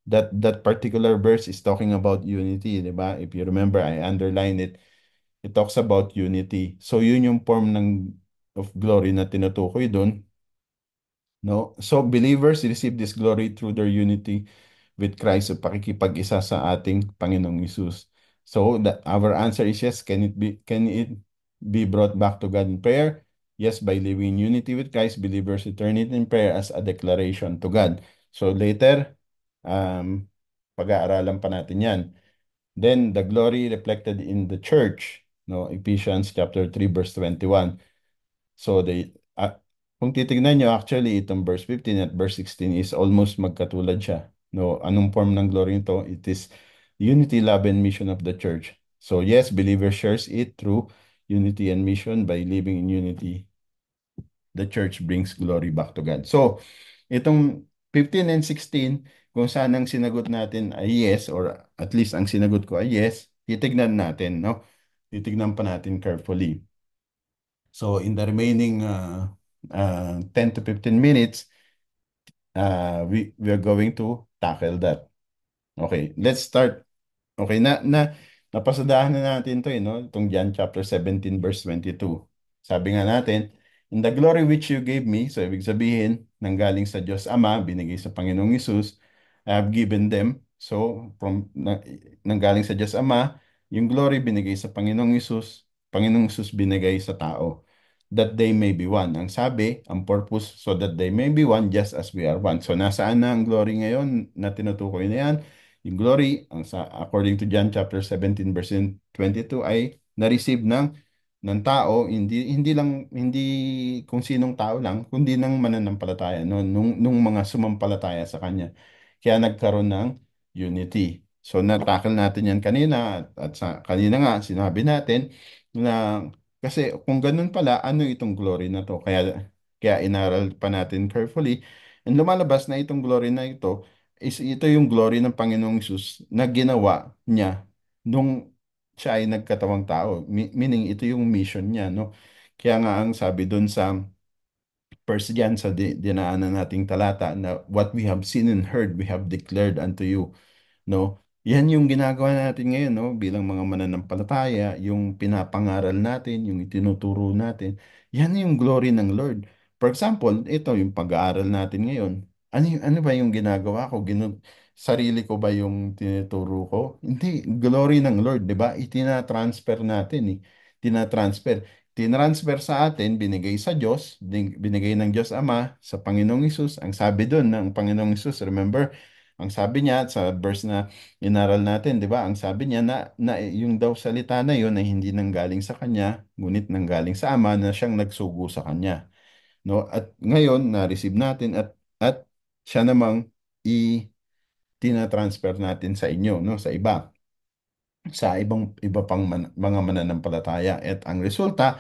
that particular verse is talking about unity, di ba? If you remember, I underlined it. It talks about unity. So yun yung form of glory na tinutukoy doon. No? So believers receive this glory through their unity with Christ o pakikipag-isa sa ating Panginoong Hesus. So our answer is yes. Can it be brought back to God in prayer? Yes, by living in unity with Christ, believers return it in prayer as a declaration to God. So later, um, pag-aaralan pa natin yan. Then the glory reflected in the church, no, Ephesians chapter 3 verse 21. So kung titignan nyo, actually itong verse 15 at verse 16 is almost magkatulad siya. No, anong form ng glory nito? It is unity, love, and mission of the church. So yes, believer shares it through unity and mission by living in unity. The church brings glory back to God. So, itong 15 and 16, kung saan ang sinagot natin ay yes, or at least ang sinagot ko ay yes, titignan natin, no? Titignan pa natin carefully. So, in the remaining 10 to 15 minutes, we are going to tackle that. Okay, let's start. Okay, napasadahan na natin to, no? Itong John chapter 17 verse 22. Sabi nga natin, in the glory which you gave me, so ibig sabihin, nanggaling sa Diyos Ama, binigay sa Panginoong Hesus, I have given them. So, nanggaling sa Diyos Ama, yung glory binigay sa Panginoong Hesus binigay sa tao. That they may be one. Ang sabi, ang purpose, so that they may be one just as we are one. So, nasaan na ang glory ngayon na tinutukoy na yan? Yung glory, according to John chapter 17 verse 22 ay na-receive ng tao, hindi kung sinong tao lang, kundi ng mananampalataya, no? Nung mga sumampalataya sa kanya. Kaya nagkaroon ng unity. So natakil natin yan kanina at sa kanina nga sinabi natin na kasi kung ganun pala, ano itong glory na to? Kaya inaral pa natin carefully. And lumalabas na itong glory na ito yung glory ng Panginoong Hesus na ginawa niya nung siya ay nagkatawang tao. Meaning, ito yung mission niya, no? Kaya nga ang sabi doon sa first John sa dinaanan nating talata na what we have seen and heard, we have declared unto you. No? Yan yung ginagawa natin ngayon, no? Bilang mga mananampalataya, yung pinapangaral natin, yung itinuturo natin. Yan yung glory ng Lord. For example, ito yung pag-aaral natin ngayon. Ano ba yung ginagawa ko? Sarili ko ba yung tinuturo ko? Hindi, glory ng Lord, 'di ba? Itina-transfer natin eh. Tina-transfer. Tinransfer sa atin, binigay sa Diyos, binigay ng Diyos Ama sa Panginoong Hesus. Ang sabi doon ng Panginoong Hesus, remember, ang sabi niya sa verse na inaral natin, 'di ba? Ang sabi niya na yung daw salita na yun ay hindi nanggaling sa kanya, ngunit nanggaling sa Ama na siyang nagsugo sa kanya. No? At ngayon na-receive natin at siya namang tina-transfer natin sa inyo, no? Sa iba pang mga mananampalataya. At ang resulta,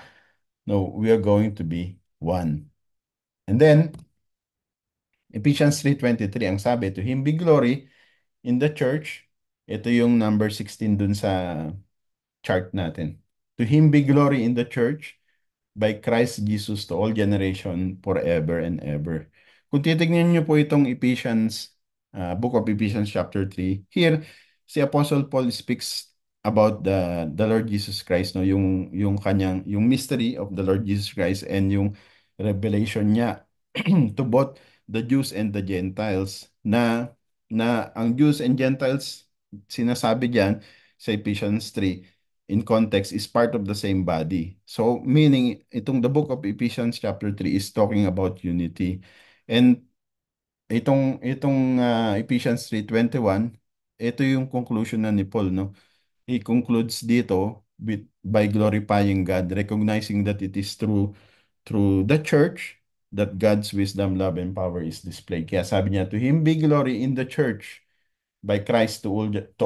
no, we are going to be one. And then Ephesians 3:23 ang sabi, to him be glory in the church. Ito yung number 16 dun sa chart natin. To him be glory in the church by Christ Jesus to all generation forever and ever. Kung titignan niyo po itong Book of Ephesians chapter 3, here si Apostle Paul speaks about the Lord Jesus Christ, no, yung mystery of the Lord Jesus Christ and yung revelation niya to both the Jews and the Gentiles na ang Jews and Gentiles sinasabi diyan sa Ephesians 3 in context is part of the same body. So meaning the book of Ephesians chapter 3 is talking about unity. And itong Ephesians 3:21, ito yung conclusion na ni Paul, no? He concludes dito by glorifying God, recognizing that it is through the church that God's wisdom, love, and power is displayed. Kaya sabi niya, to Him be glory in the church by Christ to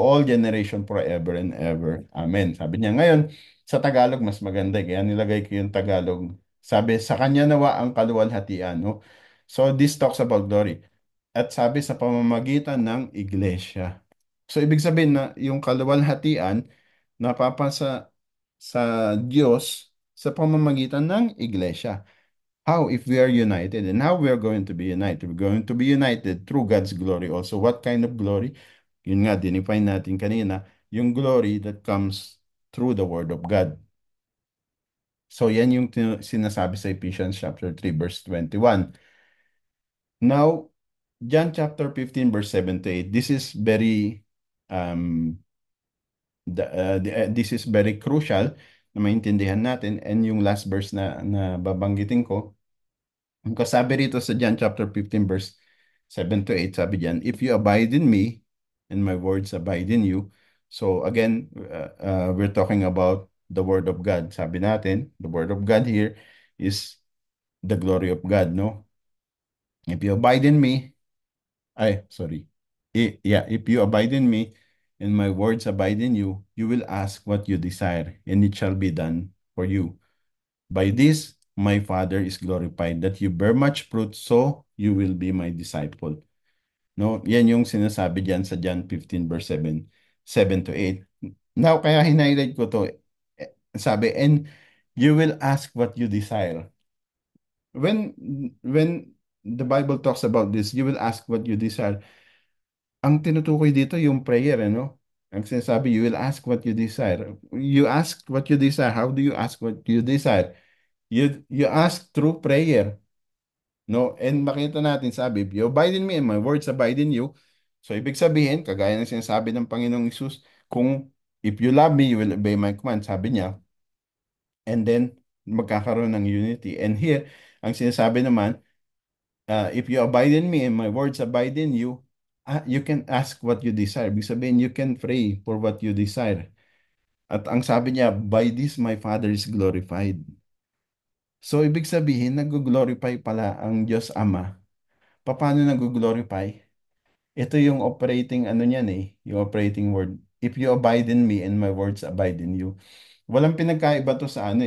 all generation forever and ever. Amen. Sabi niya ngayon, sa Tagalog mas maganda, kaya nilagay ko yung Tagalog. Sabi, sa kanya nawa ang kaluwalhatian, no? So this talks about glory. At sabi sa pamamagitan ng iglesia. So ibig sabihin na yung kaluwalhatian napapasa sa Diyos sa pamamagitan ng iglesia. How if we are united, and how we are going to be united? We're going to be united through God's glory also. What kind of glory? Yun nga, dinefine natin kanina, yung glory that comes through the Word of God. So yan yung sinasabi sa Ephesians chapter 3 verse 21. Now, John chapter 15 verse 7 to 8, this is very this is very crucial na maintindihan natin, and yung last verse na babanggitin ko. Kasi sabi rito sa John chapter 15 verse 7 to 8, sabi diyan, if you abide in me and my words abide in you. So again, we're talking about the word of God. Sabi natin, the word of God here is the glory of God, no? If you abide in me, sorry. Yeah, if you abide in me and my words abide in you, you will ask what you desire, and it shall be done for you. By this, my Father is glorified, that you bear much fruit, so you will be my disciple. No, yan yung sinasabi diyan sa John 15 verse 7 to 8. Now, kaya hinighlight ko to, sabi, and you will ask what you desire. When the Bible talks about this, you will ask what you desire. Ang tinutukoy dito yung prayer, ano? Ang sinasabi, you will ask what you desire. You ask what you desire. How do you ask what you desire? You ask through prayer. No? And makita natin, sabi, if you abide in me and my words abide in you. So, ibig sabihin, kagaya ng sinasabi ng Panginoong Isus, kung if you love me, you will obey my command, sabi niya. And then, magkakaroon ng unity. And here, ang sinasabi naman, if you abide in me and my words abide in you, you can ask what you desire. Ibig sabihin, you can pray for what you desire. At ang sabi niya, by this my Father is glorified. So, ibig sabihin, nag-glorify pala ang Diyos Ama. Paano nag-glorify? Ito yung operating ano niyan yung operating word. If you abide in me and my words abide in you. Walang pinagkaiba to sa ano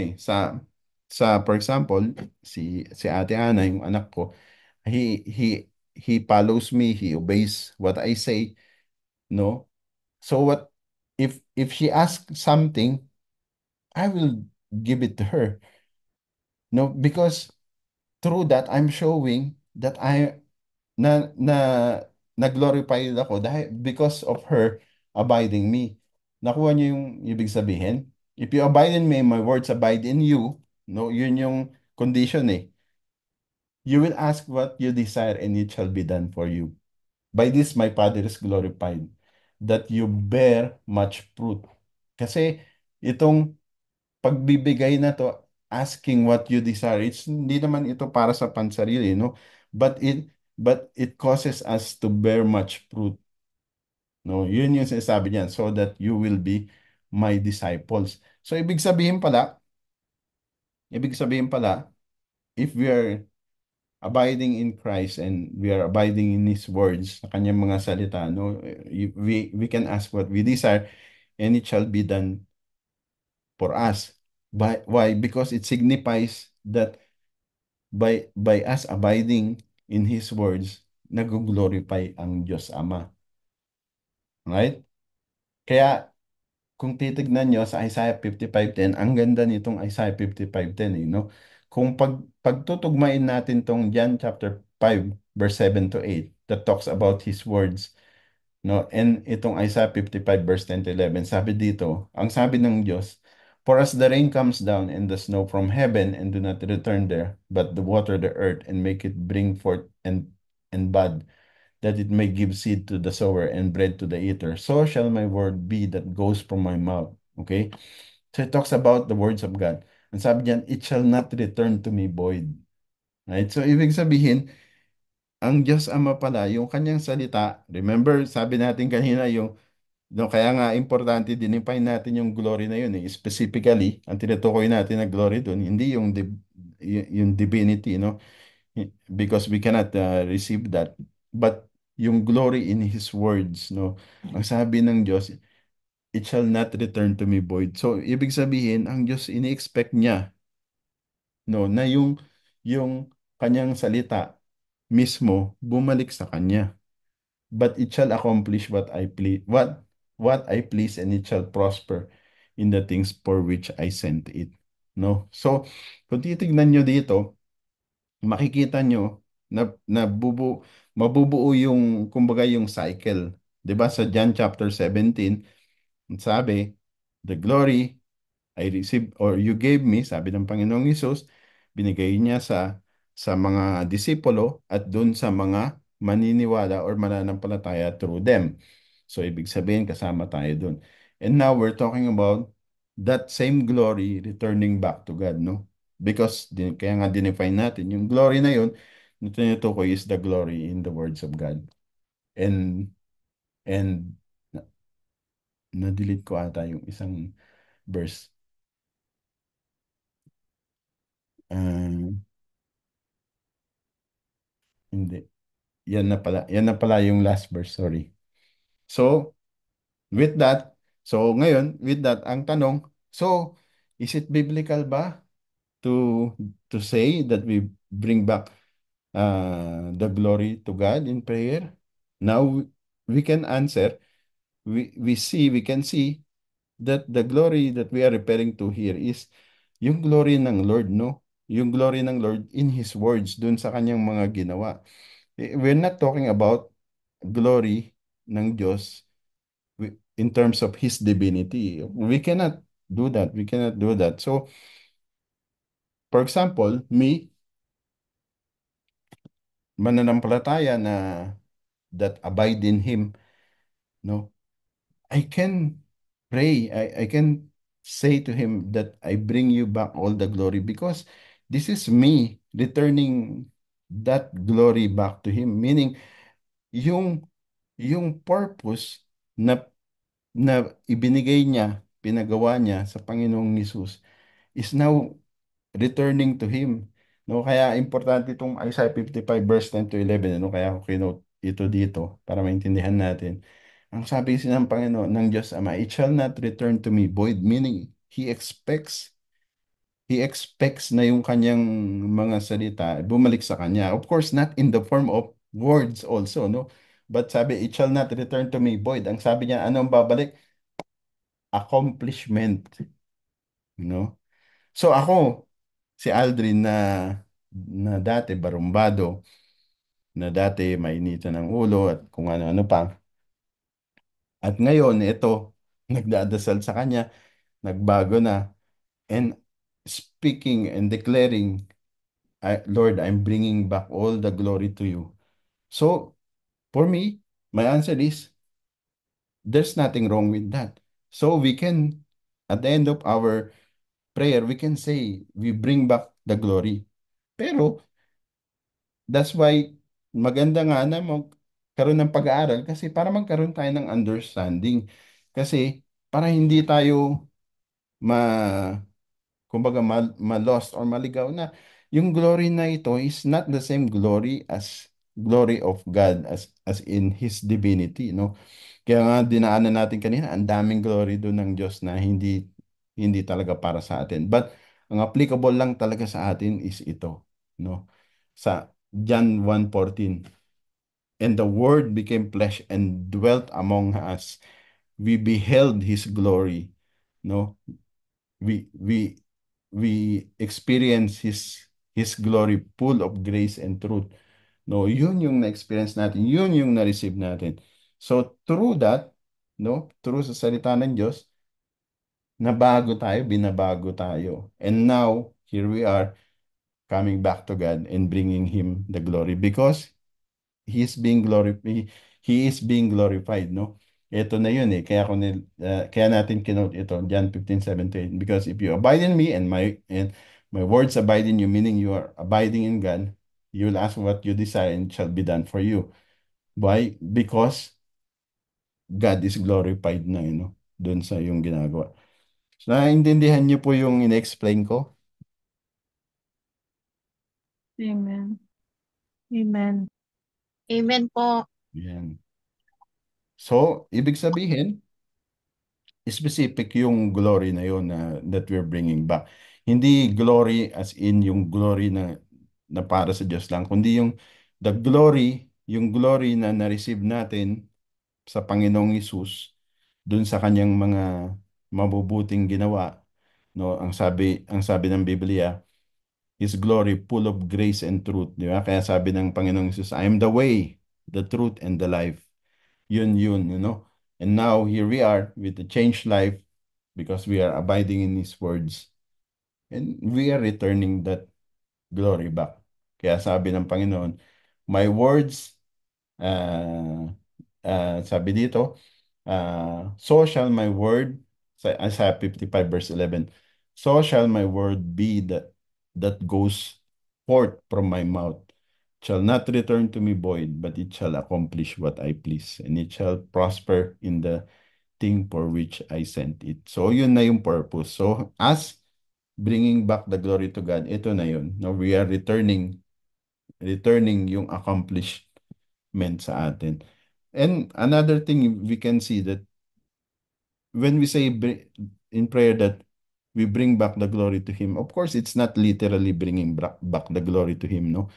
for example, si Ate Ana, yung anak ko, he follows me, he obeys what I say, no? So what if she asks something, I will give it to her. No, because through that I'm showing that na na-glorified ako dahil because of her abiding me. Nakuha niyo yung ibig sabihin? If you abide in me, my words abide in you, no, yun yung condition You will ask what you desire and it shall be done for you. By this my Father is glorified, that you bear much fruit. Kasi itong pagbibigay na to, asking what you desire, hindi naman ito para sa pansarili, no? But it causes us to bear much fruit. No, yun yung sinasabi niyan, so that you will be my disciples. So ibig sabihin pala, if we are abiding in Christ and we are abiding in His words, sa kanyang mga salita, no, we can ask what we desire and it shall be done for us. Why? Because it signifies that by us abiding in His words, nag-glorify ang Diyos Ama. Right? Kaya, kung titignan nyo sa Isaiah 55:10, ang ganda nitong Isaiah 55:10, no? Kung pagtutugmain natin tong John chapter 5, verse 7 to 8, that talks about His words, no? And itong Isaiah 55, verse 10 to 11, sabi dito, ang sabi ng Diyos, for as the rain comes down and the snow from heaven and do not return there, but the water the earth and make it bring forth and bud, that it may give seed to the sower and bread to the eater. So shall my word be that goes from my mouth. Okay? So it talks about the words of God. And sabi diyan, it shall not return to me void. Right? So ibig sabihin, ang Diyos Ama pala, yung kanyang salita, remember, sabi natin kanina kaya nga importante din natin yung glory na yun. Specifically, ang tinutukoy natin na glory doon, hindi yung divinity, no? Because we cannot receive that. But yung glory in His words, no? Ang sabi ng Diyos, it shall not return to me void. So, ibig sabihin, ang Diyos ini-expect niya, no, na yung kanyang salita mismo bumalik sa kanya. But it shall accomplish what I please, what I please, and it shall prosper in the things for which I sent it. No? So, kung titignan nyo dito, makikita nyo na mabubuo yung, kumbaga yung cycle. 'Di ba sa John chapter 17, sabi, the glory I received or you gave me, sabi ng Panginoong Hesus, binigay niya sa mga disipulo at dun sa mga maniniwala or mananampalataya through them. So, ibig sabihin, kasama tayo dun. And now, we're talking about that same glory returning back to God, no? Because, kaya nga dinefine natin, yung glory na yun, na tinutukoy is the glory in the words of God. And na-delete ko ata yung isang verse. Hindi. Yan na pala yung last verse, sorry. So, with that, ngayon, with that, ang tanong, so, is it biblical ba to say that we bring back the glory to God in prayer? Now, we can answer, we can see that the glory that we are referring to here is yung glory ng Lord, no? Yung glory ng Lord in His words, dun sa kanyang mga ginawa. We're not talking about glory ng Diyos in terms of His divinity. We cannot do that. We cannot do that. So, for example, me, mananampalataya na that abide in Him, no? I can pray. I can say to Him that I bring you back all the glory because this is me returning that glory back to Him. Meaning, yung purpose na ibinigay niya, pinagawa niya sa Panginoong Hesus is now returning to Him. No, kaya importante itong Isaiah 55 verse 10 to 11, ano, kaya ako kinote ito dito para maintindihan natin. Ang sabi kasi ng Panginoon, ng Diyos Ama, it shall not return to me void, meaning He expects na yung kanyang mga salita bumalik sa kanya. Of course, not in the form of words also, no? But sabi, it shall not return to me void. Ang sabi niya, anong babalik? Accomplishment, no? So ako, si Aldrin na dati barumbado, na dati mainitan ng ulo at kung ano-ano pa. At ngayon, ito, nagdadasal sa kanya, nagbago na. And speaking and declaring, Lord, I'm bringing back all the glory to you. So, for me, my answer is, there's nothing wrong with that. So, we can, at the end of our prayer, we can say, we bring back the glory. Pero, that's why, maganda nga na magkaroon ng pag-aaral kasi para magkaroon tayo ng understanding. Kasi, para hindi tayo ma kumbaga ma-lost or maligaw na yung glory na ito is not the same glory as glory of God as in His divinity, no? Kaya nga dinaanan natin kanina, ang daming glory doon ng Diyos na hindi talaga para sa atin. But ang applicable lang talaga sa atin is ito, no? Sa John 1:14, and the Word became flesh and dwelt among us. We beheld His glory, no? We we experience his glory full of grace and truth. No, yun yung na-experience natin, yun yung na-receive natin. So through that, no, through sa salita ng Diyos, nabago tayo, binabago tayo. And now, here we are coming back to God and bringing Him the glory because he is being glorified, no? Ito na yun eh. Kaya natin kinote ito, John 15:7-8. Because if you abide in me and my words abide in you, meaning you are abiding in God, you will ask what you desire and it shall be done for you. Why? Because God is glorified na, doon sa yung ginagawa. So, naiintindihan niyo po yung in-explain ko? Amen. Amen. Amen po. Yan. So, ibig sabihin, specific yung glory na yun na that we're bringing back. Hindi glory as in yung glory na para sa Diyos lang, kundi yung glory na na-receive natin sa Panginoong Hesus dun sa kanyang mga mabubuting ginawa. No, ang sabi ng Biblia, His glory full of grace and truth, di ba? Kaya sabi ng Panginoong Hesus, I am the way, the truth, and the life. Yun, you know. And now here we are with the changed life because we are abiding in His words. And we are returning that glory back. Kaya sabi ng Panginoon, my words, uh, sabi dito, so shall my word, sa Isaiah 55 verse 11, so shall my word be that goes forth from my mouth. Shall not return to me void, but it shall accomplish what I please, and it shall prosper in the thing for which I sent it. So, yun na yung purpose. So, as bringing back the glory to God, ito na yun. Now, we are returning yung accomplishment sa atin. And another thing we can see that when we say in prayer that we bring back the glory to Him, of course, it's not literally bringing back the glory to Him, no?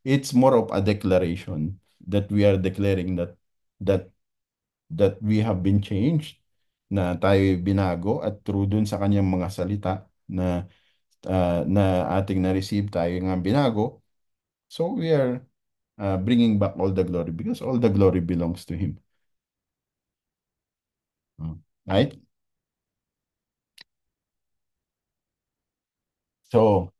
It's more of a declaration that we are declaring that that we have been changed, na tayo binago at through dun sa kanyang mga salita na ating na-receive tayo nga binago. So we are bringing back all the glory because all the glory belongs to Him. Right? So,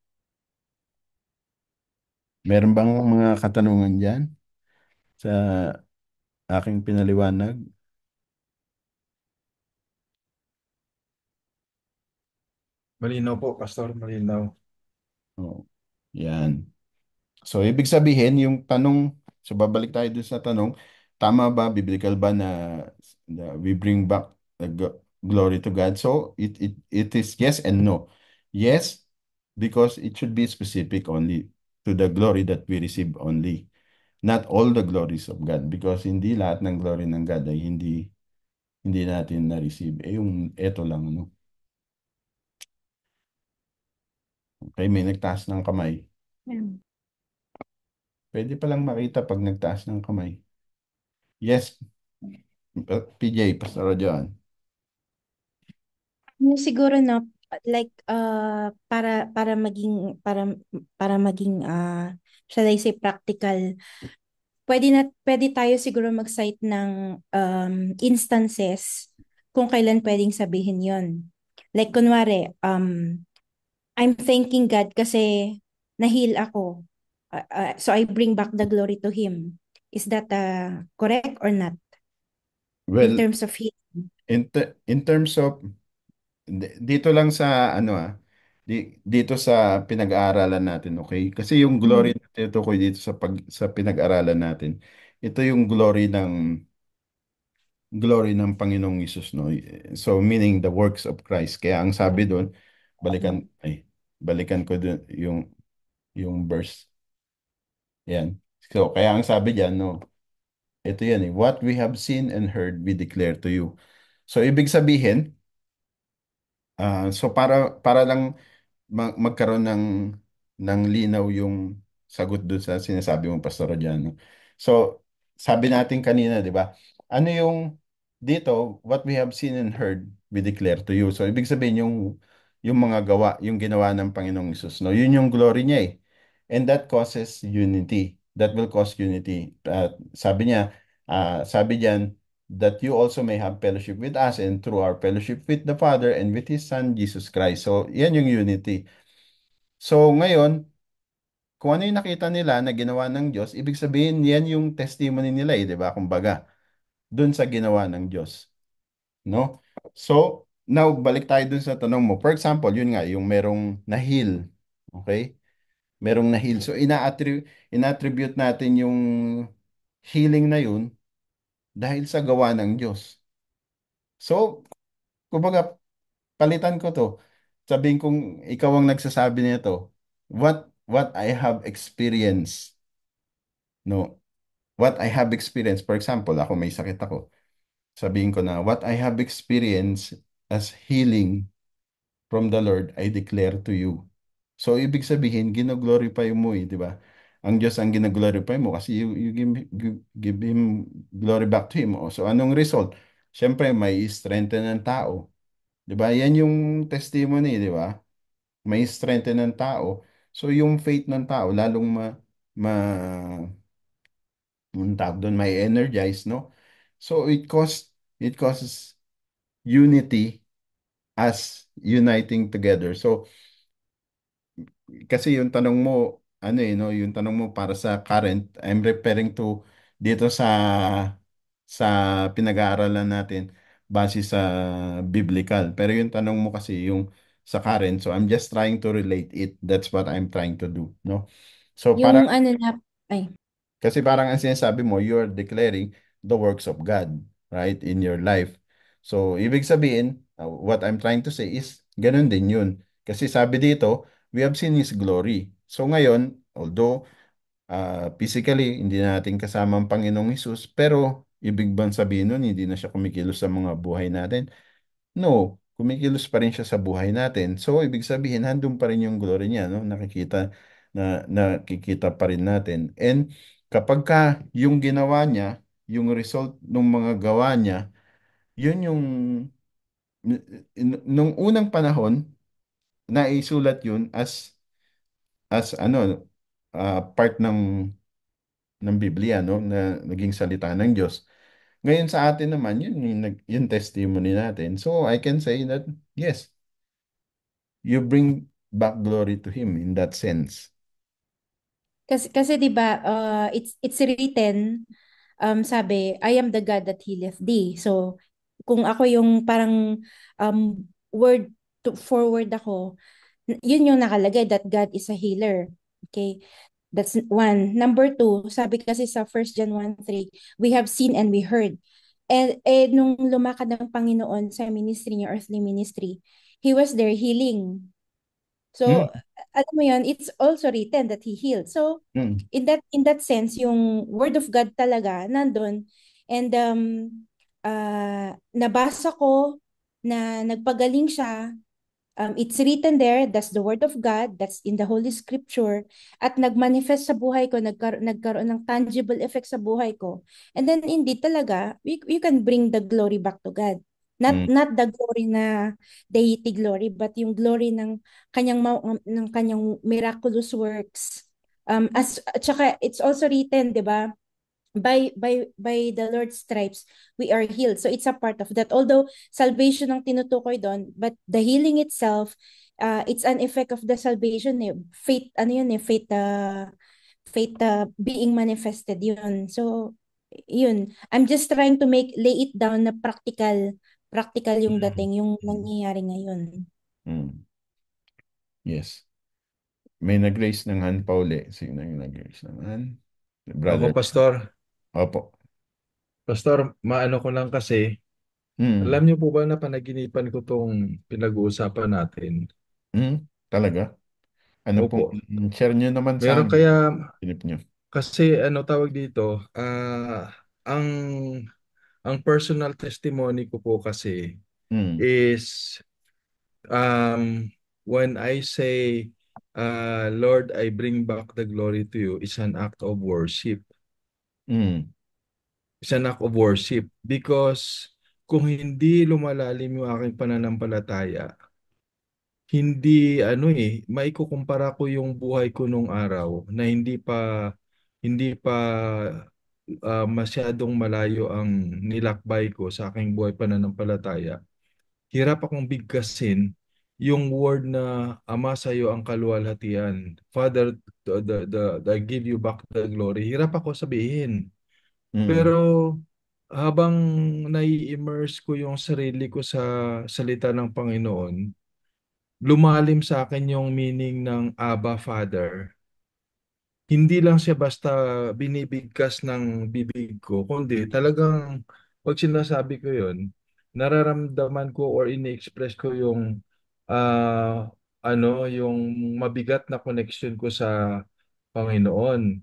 meron bang mga katanungan dyan sa aking pinaliwanag? Malinaw po, Pastor, malinaw. Oh, yan. So, ibig sabihin, so babalik tayo dun sa tanong, tama ba, biblical ba na we bring back the glory to God? So, it is yes and no. Yes, because it should be specific only to the glory that we receive only. Not all the glories of God because hindi lahat ng glory ng God ay hindi natin na-receive. Yung eto lang, ano. Okay, may nagtaas ng kamay. Ayan. Pwede palang makita pag nagtaas ng kamay. Yes, PJ, Pastor John. Siguro na like para maging shall I say practical. Pwede tayo siguro mag-cite ng instances kung kailan pwedeng sabihin 'yon. Like kunwari, I'm thanking God kasi na-heal ako. So I bring back the glory to Him. Is that correct or not in Well, terms of healing? in terms of dito lang sa dito sa pinag-aaralan natin, okay? Kasi yung glory Mm. na tinutukoy dito sa pinag-aaralan natin, ito yung glory ng Panginoong Hesus, no? So meaning the works of Christ. Kaya ang sabi doon, balikan ko doon yung verse. Yan. So kaya ang sabi diyan, no, ito yan eh. What we have seen and heard, we declare to you. So ibig sabihin, so para lang magkaroon ng linaw yung sagot doon sa sinasabi mong Pastor Rodiano. So, sabi natin kanina, di ba? Ano yung dito, what we have seen and heard, we declare to you. So, ibig sabihin yung mga gawa, yung ginawa ng Panginoong Hesus, no? Yun yung glory niya eh. And that causes unity. That will cause unity. Sabi diyan, that you also may have fellowship with us and through our fellowship with the Father and with His Son, Jesus Christ. So, yan yung unity. So, ngayon, kung ano yung nakita nila na ginawa ng Diyos, ibig sabihin, yan yung testimony nila eh, di ba? Kumbaga, dun sa ginawa ng Diyos. No? So, now, balik tayo dun sa tanong mo. For example, yun nga, yung merong na-heal. Okay? Merong na-heal. So, ina-attribute natin yung healing na yun dahil sa gawa ng Diyos. So, kumbaga, palitan ko to. Sabihin kong ikaw ang nagsasabi nito. What I have experienced, no? what I have experienced, for example, ako may sakit ako, sabihin ko na, what I have experienced as healing from the Lord, I declare to you. So, ibig sabihin, gino-glorify mo di ba? Ang Diyos ang gino-glorify mo kasi you give Him glory back to Him. So, anong result? Siyempre, may strengthen ng tao. Di ba? Yan yung testimony, di ba? May strengthen ng tao. So, yung faith ng tao, lalong ma, yung tawag doon, may energize, no? So, it causes unity as uniting together. So, kasi yung tanong mo, ano no, yung tanong mo para sa current, I'm referring to dito sa pinag-aaralan natin base sa biblical. Pero yung tanong mo kasi yung sa current, so I'm just trying to relate it. That's what I'm trying to do, no? So Yung parang ano na, ay, kasi parang ang sinasabi mo, you're declaring the works of God, right, in your life. So, ibig sabihin, what I'm trying to say is, ganun din yun. Kasi sabi dito, we have seen His glory. So ngayon, although physically, hindi natin kasama ang Panginoong Hesus, pero ibig bang sabihin nun, hindi na siya kumikilos sa mga buhay natin? No, kumikilos pa rin siya sa buhay natin. So, ibig sabihin, handun pa rin yung glory niya, no? Nakikita pa rin natin. And kapag ka yung ginawa niya, yung result ng mga gawa niya, yun yung nung unang panahon, naisulat yun as ano, part ng Biblia, no? Na naging salita ng Diyos. Ngayon sa atin naman, yun yung testimony natin. So, I can say that, yes, you bring back glory to Him in that sense. kasi 'di ba, it's written, sabi, I am the God that healeth thee. So, kung ako yung parang word to forward ako, yun yung nakalagay that God is a healer. Okay? That's one. Number two, sabi kasi sa 1 John 1:3, we have seen and we heard. And nung lumakad ng Panginoon sa ministry niya, earthly ministry, He was there healing. So, Mm, alam mo yun, it's also written that He healed. So, mm, in that sense, yung word of God talaga nandun. And nabasa ko na nagpagaling siya. It's written there, that's the word of God, that's in the Holy Scripture, at nagmanifest sa buhay ko, nagkaroon ng tangible effect sa buhay ko. And then indeed talaga, you can bring the glory back to God. Not mm, not the glory na deity glory, but yung glory ng kanyang miraculous works. At saka it's also written, 'di ba? By the Lord's stripes we are healed. So it's a part of that. Although salvation ang tinutukoy doon, but the healing itself, it's an effect of the salvation eh. Faith, ano yun eh, faith being manifested yun. So yun, I'm just trying to lay it down na practical yung mm, dating, yung mm, nangyayari ngayon. mm. Yes. May nag-raise ng hand pa uli. Sino yung nag-raise ng hand? Ako, Brother. Pastor. Opo. Pastor, maano ko lang kasi, alam Mm, niyo po ba na panaginipan ko tong pinag-uusapan natin? talaga? Ano pong Opo. share nyo naman sa Meron amin? kaya, Pinip nyo. kasi ano tawag dito, ang ang personal testimony ko po kasi Mm, is when I say, Lord, I bring back the glory to you, it's an act of worship. mm, It's an act of worship because kung hindi lumalalim yung aking pananampalataya, hindi ano maikukumpara ko yung buhay ko nung araw na hindi pa masyadong malayo ang nilakbay ko sa aking buhay pananampalataya. Hirap akong bigkasin yung word na Ama sa iyo ang kaluwalhatian. Father, I give you back the glory. Hirap ako sabihin. mm, Pero habang nai-immerse ko yung sarili ko sa salita ng Panginoon, lumalim sa akin yung meaning ng Abba Father. Hindi lang siya basta binibigkas ng bibig ko, kundi talagang pag sinasabi ko yun, nararamdaman ko or ini-express ko yung ah, yung mabigat na connection ko sa Panginoon.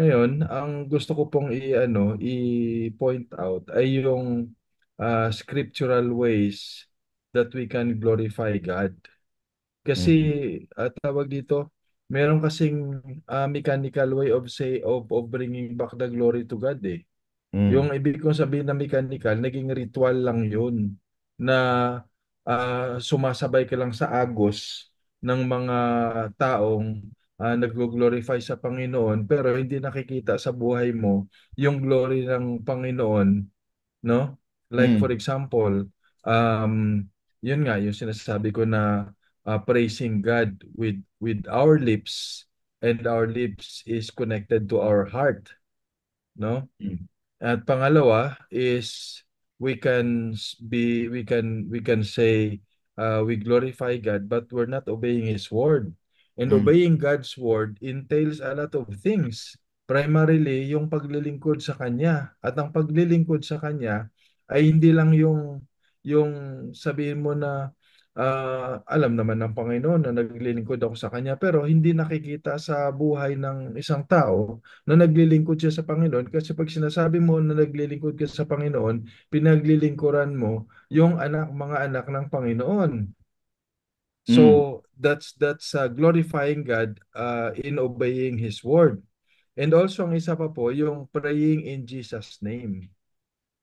Ngayon, ang gusto ko pong i-point out ay yung scriptural ways that we can glorify God. Kasi Mm. tawag dito, meron kasing mechanical way of of bringing back the glory to God eh. Yung Mm. ibig kong sabihin na mechanical, naging ritual lang yun na sumasabay ka lang sa agos ng mga taong nag-glorify sa Panginoon pero hindi nakikita sa buhay mo yung glory ng Panginoon, no? Like for Mm. example, um, yun nga, yung sinasabi ko na praising God with our lips, and our lips is connected to our heart, no? Mm. At pangalawa is we can say we glorify God but we're not obeying His word. And Mm. obeying God's word entails a lot of things. Primarily yung paglilingkod sa Kanya. At ang paglilingkod sa Kanya ay hindi lang yung sabihin mo na alam naman ng Panginoon na naglilingkod ako sa Kanya pero hindi nakikita sa buhay ng isang tao na naglilingkod siya sa Panginoon, kasi pag sinasabi mo na naglilingkod ka sa Panginoon, pinaglilingkuran mo yung mga anak ng Panginoon. Mm. So that's glorifying God in obeying His word. And also ang isa pa po yung praying in Jesus name.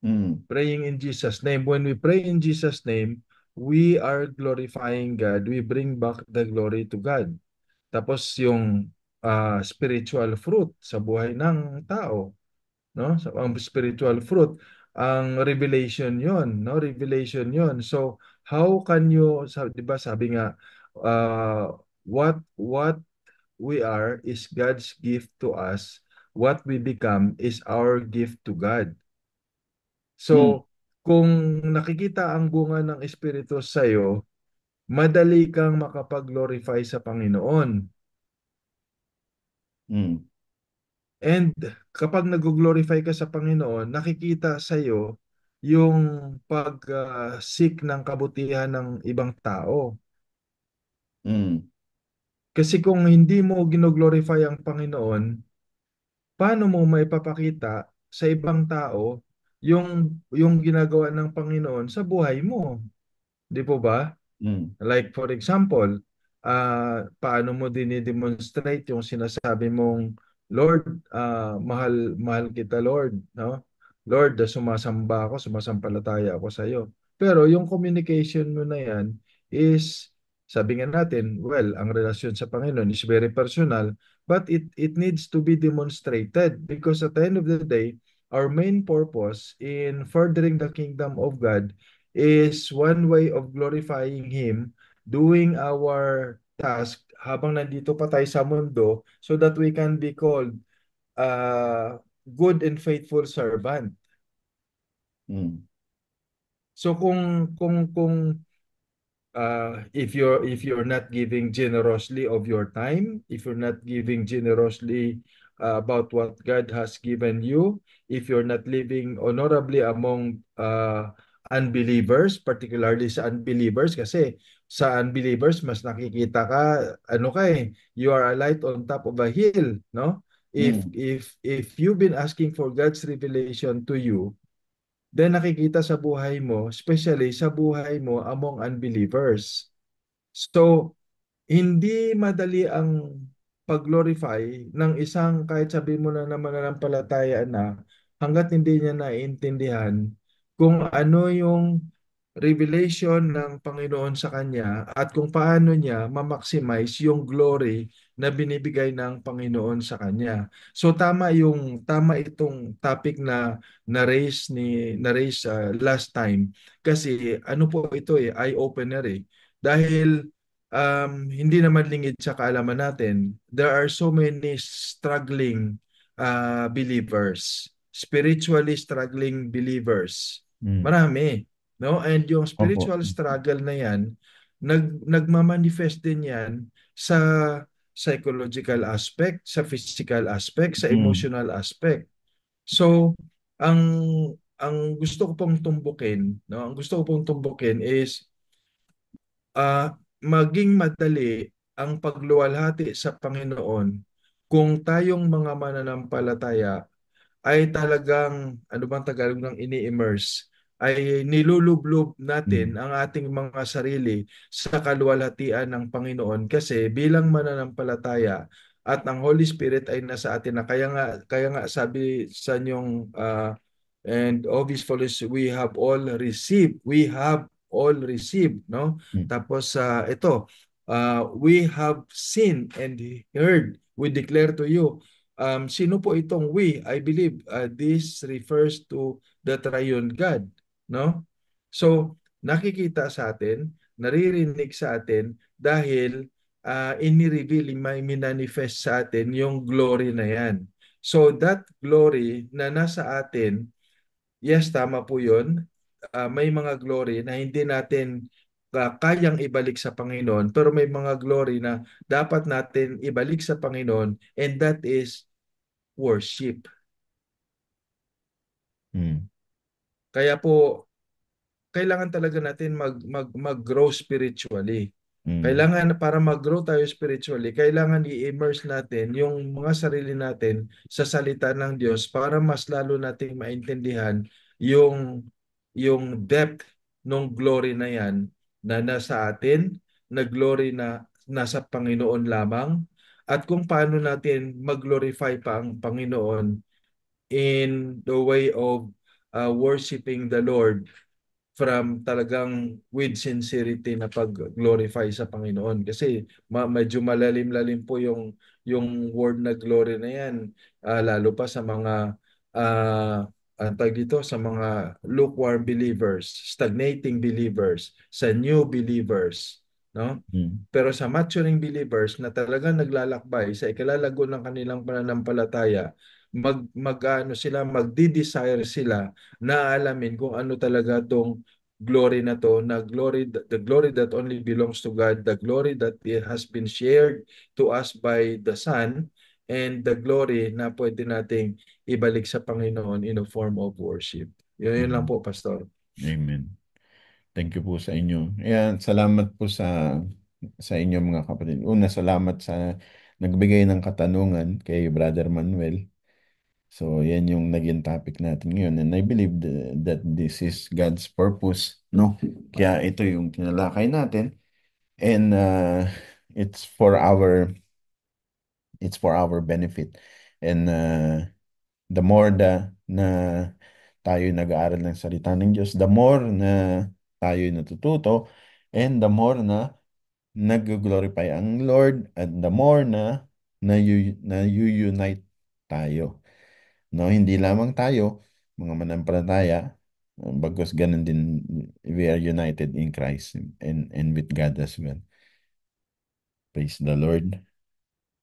Mm. Praying in Jesus name. When we pray in Jesus name, we are glorifying God. We bring back the glory to God. Tapos yung spiritual fruit sa buhay ng tao, no? So, ang spiritual fruit, ang revelation 'yon, no? Revelation 'yon. So, how can you, 'di ba sabi nga, what we are is God's gift to us. What we become is our gift to God. Mm. So, kung nakikita ang bunga ng Espiritu sa iyo, madali kang makapag-glorify sa Panginoon. Mm. And kapag nag-glorify ka sa Panginoon, nakikita sa iyo yung pag-seek ng kabutihan ng ibang tao. Mm. Kasi kung hindi mo gino-glorify ang Panginoon, paano mo maipapakita sa ibang tao yung ginagawa ng Panginoon sa buhay mo? Di po ba? Mm. Like for example, paano mo dinidemonstrate yung sinasabi mong, Lord, mahal mahal kita Lord, no? Lord, sumasamba ako, sumasampalataya ako sa iyo. Pero yung communication mo na yan is, sabi nga natin, well, ang relasyon sa Panginoon is very personal, but it needs to be demonstrated because at the end of the day, our main purpose in furthering the kingdom of God is one way of glorifying Him, doing our task habang nandito pa tayo sa mundo so that we can be called good and faithful servant. Mm. So kung if you're not giving generously of your time, if you're not giving generously about what God has given you, if you're not living honorably among unbelievers, particularly sa unbelievers, kasi sa unbelievers mas nakikita ka, you are a light on top of a hill, no? If Mm. if if you've been asking for God's revelation to you, then nakikita sa buhay mo, especially sa buhay mo among unbelievers. So, hindi madali ang pag-glorify ng isang, kahit sabi mo na mananampalataya na, hanggat hindi niya naiintindihan kung ano yung revelation ng Panginoon sa kanya at kung paano niya ma-maximize yung glory na binibigay ng Panginoon sa kanya. So tama itong topic na raise last time, kasi ano po ito eye opener dahil hindi naman lingid sa kaalaman natin. There are so many struggling believers, spiritually struggling believers. Mm. Marami, no? And yung Opo. spiritual struggle na yan, nagmamanifest din yan sa psychological aspect, sa physical aspect, sa Mm. emotional aspect. So, ang ang gusto ko pong tumbukin, no? Ang gusto ko pong tumbukin is maging madali ang pagluwalhati sa Panginoon kung tayong mga mananampalataya ay talagang, ano bang Tagalog ng ini-immerse, ay nilulublob natin Mm. ang ating mga sarili sa kaluwalhatian ng Panginoon kasi bilang mananampalataya at ang Holy Spirit ay nasa atin na kaya nga sabi sa inyong and obvious follows we have all received, no? Mm. Tapos ito, we have seen and heard, we declare to you. Sino po itong we? I believe this refers to the triune God, no? So, nakikita sa atin, naririnig sa atin dahil ini-reveal, may minanifest sa atin yung glory na yan. So, that glory na nasa atin, yes, tama po yun. May mga glory na hindi natin kayang ibalik sa Panginoon, pero may mga glory na dapat natin ibalik sa Panginoon, and that is worship. Mm. Kaya po, kailangan talaga natin mag-grow spiritually. Mm. Kailangan, para mag-grow tayo spiritually, kailangan i-immerse natin yung mga sarili natin sa salita ng Diyos para mas lalo nating maintindihan yung depth ng glory na yan na nasa atin, na glory na nasa Panginoon lamang, at kung paano natin mag-glorify pa ang Panginoon in the way of worshiping the Lord from talagang with sincerity na pag-glorify sa Panginoon. Kasi medyo malalim-lalim po yung word na glory na yan, lalo pa sa mga tawag dito, sa mga lukewarm believers, stagnating believers, sa new believers, no? Mm. Pero sa maturing believers na talagang naglalakbay sa ikalalago ng kanilang pananampalataya, ano sila, magdi-desire sila na alamin kung ano talaga tong glory na to, na glory, the glory that only belongs to God, the glory that has been shared to us by the Son, and the glory na pwede nating ibalik sa Panginoon in a form of worship. Yun lang Amen. po, Pastor. Amen. Thank you po sa inyo. Ayan, salamat po sa inyo mga kapatid. Una, salamat sa nagbigay ng katanungan kay Brother Manuel. So, yan yung naging topic natin ngayon. And I believe that this is God's purpose, no? Kaya ito yung tinalakay natin. And it's for our benefit. And the more na tayo nag-aaral ng salita ng Diyos, the more na tayo natututo, and the more na nag-glorify ang Lord, at the more na-unite tayo. No, hindi lamang tayo, mga manampalataya, bagkus ganun din, we are united in Christ and with God as well. Praise the Lord.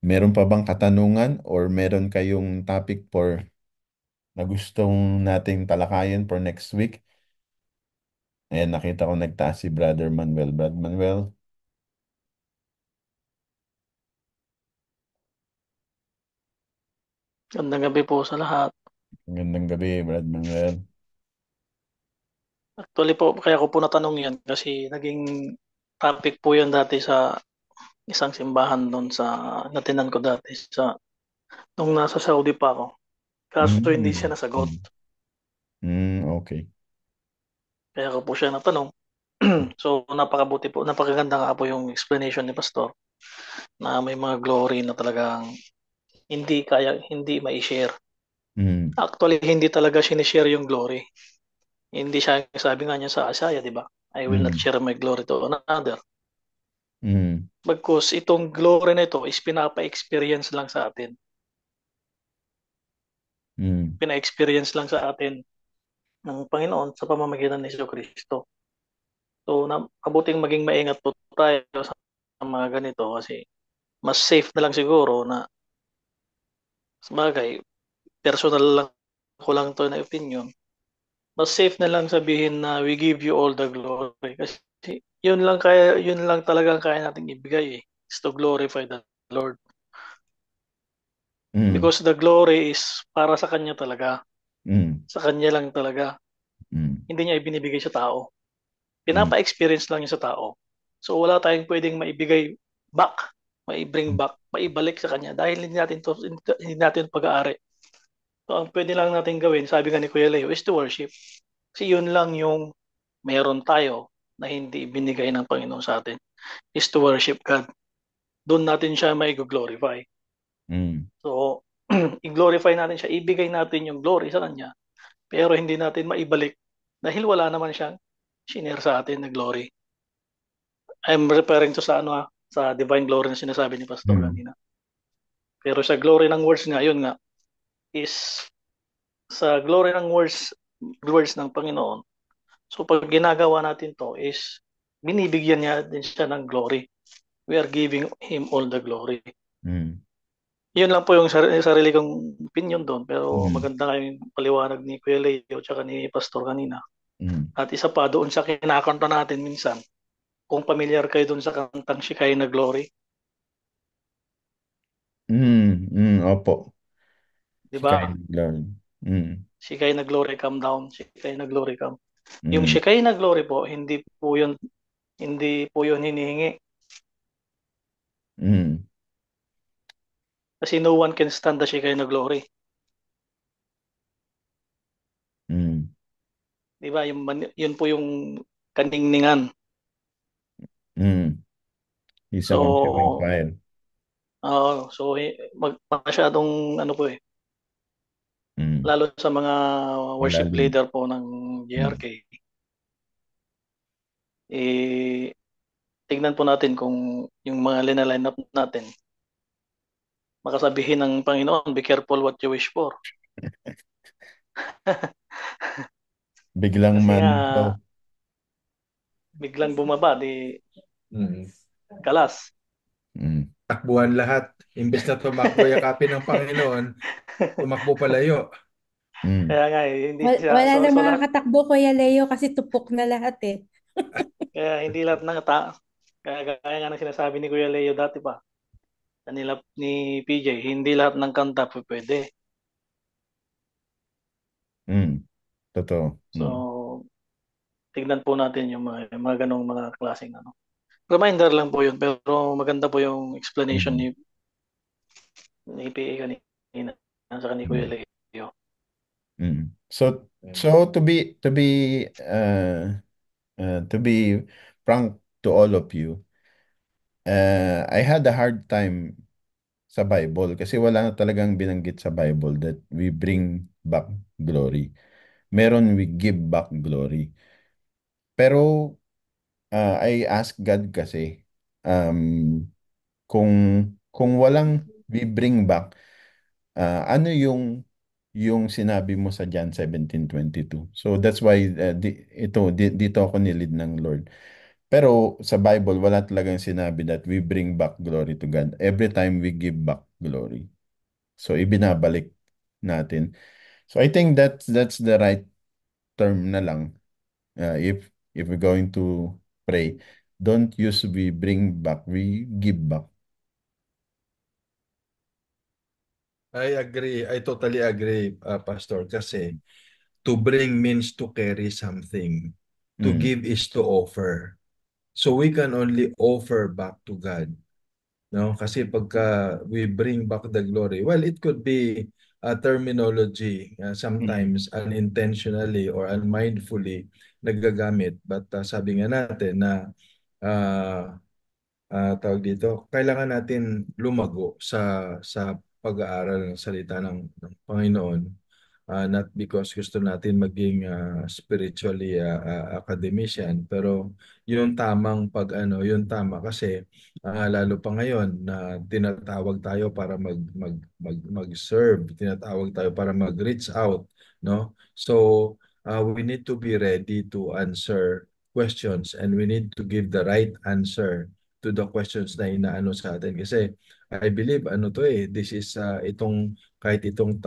Meron pa bang katanungan or meron kayong topic na gustong nating talakayin for next week? Ayan, nakita ko nagtaas si Brother Manuel. Brother Manuel, Gandang gabi po sa lahat. magandang gabi, Brother Manuel. Actually po, kaya ko po natanong yan kasi naging topic po yan dati sa isang simbahan doon sa natinan ko dati nung nasa Saudi pa ako. Kaso hindi siya nasagot. Okay. Kaya ko po siya natanong. So napakabuti po, napakaganda nga po yung explanation ni Pastor na may mga glory na talagang hindi mai-share. Actually, hindi talaga sinishare yung glory. Hindi siya, sabi nga niya sa Isaiah, di ba? I will not share my glory to another. Bagkus itong glory na ito is pinapa-experience lang sa atin. Pina-experience lang sa atin ng Panginoon sa pamamagitan ni Jesucristo. So, kabuting maging maingat po tayo sa mga ganito kasi mas safe na lang siguro na sabagay, personal lang ko lang to na opinion. Mas safe na lang sabihin na we give you all the glory kasi yun lang talagang kaya nating ibigay is to glorify the Lord. Because the glory is para sa Kanya talaga. Sa Kanya lang talaga. Hindi niya ibinibigay sa tao. Pinapa-experience lang niya sa tao. So wala tayong pwedeng maibigay back, maibring back maibalik sa Kanya dahil hindi natin pag-aari. So, ang pwede lang natin gawin, sabi nga ni Kuya Leo, is to worship. Kasi yun lang yung meron tayo na hindi binigay ng Panginoon sa atin, is to worship God. Doon natin siya may glorify. Mm. So, i-glorify natin siya, ibigay natin yung glory sa Kanya, pero hindi natin maibalik dahil wala naman siyang shinare sa atin na glory. I'm referring to sa sa divine glory na sinasabi ni Pastor Mm. kanina. Pero sa glory ng words nga, yun nga, is sa glory ng words ng Panginoon. So pag ginagawa natin to is binibigyan niya din siya ng glory. We are giving Him all the glory. Mm. Yun lang po yung sarili kong opinion doon. Pero Mm. maganda nga yung paliwanag ni Kuya Leo at ni Pastor kanina. Mm. At isa pa doon sa kinakanta natin minsan, kung familiar kayo doon sa kantang Shekinah Glory, Opo. di Si ba? Kyle Lord. Mm. Shekinah Glory come down, Shekinah Glory come. Yung Mm. Shekinah Glory po, hindi po yun hinihingi. Mm. Kasi no one can stand the Shekinah Glory. Mm. Di ba? Yun po yung kaningningan. Mm. He's a consuming So, fire. so masyadong ano po Mm. lalo sa mga worship Malalim. leader po ng Mm. JRK, tignan po natin kung yung mga linaline up natin, makasabihin ng Panginoon, be careful what you wish for. Biglang Kasi nga, mansaw. biglang bumaba, di Mm. kalas. Mm. Takbuhan lahat. Imbes na tumakbo yakapin ng Panginoon, tumakbo palayo. Mm. Kaya nga, hindi siya, Wala na lahat, makakatakbo, Kuya Leo, kasi tupok na lahat eh. kaya hindi lahat ng kaya nga nang sinasabi ni Kuya Leo dati pa, kanila ni PJ, hindi lahat ng kanta po pwede. Mm. Totoo. So, Mm. tignan po natin yung mga ganong mga klaseng Reminder lang po yun, pero maganda po yung explanation Mm. ni PA kanina sa kanila Kuya Mm. Leo. Mm. So to be frank to all of you, I had a hard time sa Bible kasi wala na talagang binanggit sa Bible that we bring back glory. Meron we give back glory. Pero I ask God kasi um, kung walang we bring back, ano yung sinabi mo sa John 17:22. So that's why dito ako nilid ng Lord. Pero sa Bible, wala talagang sinabi that we bring back glory to God. Every time we give back glory. So ibinabalik natin. So I think that's the right term na lang. If we're going to pray, don't use we bring back, we give back. I agree. I totally agree, Pastor. Kasi to bring means to carry something. To Mm. give is to offer. So we can only offer back to God. No? Kasi pagka we bring back the glory, well, it could be a terminology Mm. sometimes unintentionally or unmindfully nagagamit. But sabi nga natin na uh, tawag dito, kailangan natin lumago sa pag-aaral ng salita ng Panginoon. Not because gusto natin maging spiritually academician, pero yung tamang yung tama kasi lalo pa ngayon na tinatawag tayo para mag-serve, tinatawag tayo para mag-reach out, no? So we need to be ready to answer questions and we need to give the right answer to the questions na inaano sa atin kasi I believe this is kahit itong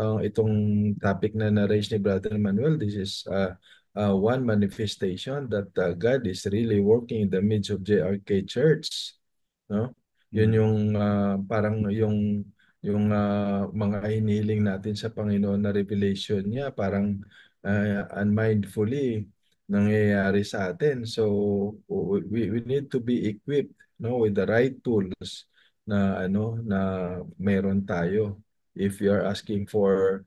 topic na na-raise ni Brother Manuel, this is one manifestation that God is really working in the midst of JRK Church, no? Yun Mm. yung parang yung mga hinihiling natin sa Panginoon na revelation niya parang unmindfully nangyayari sa atin. So we need to be equipped, no, with the right tools na meron tayo if you are asking for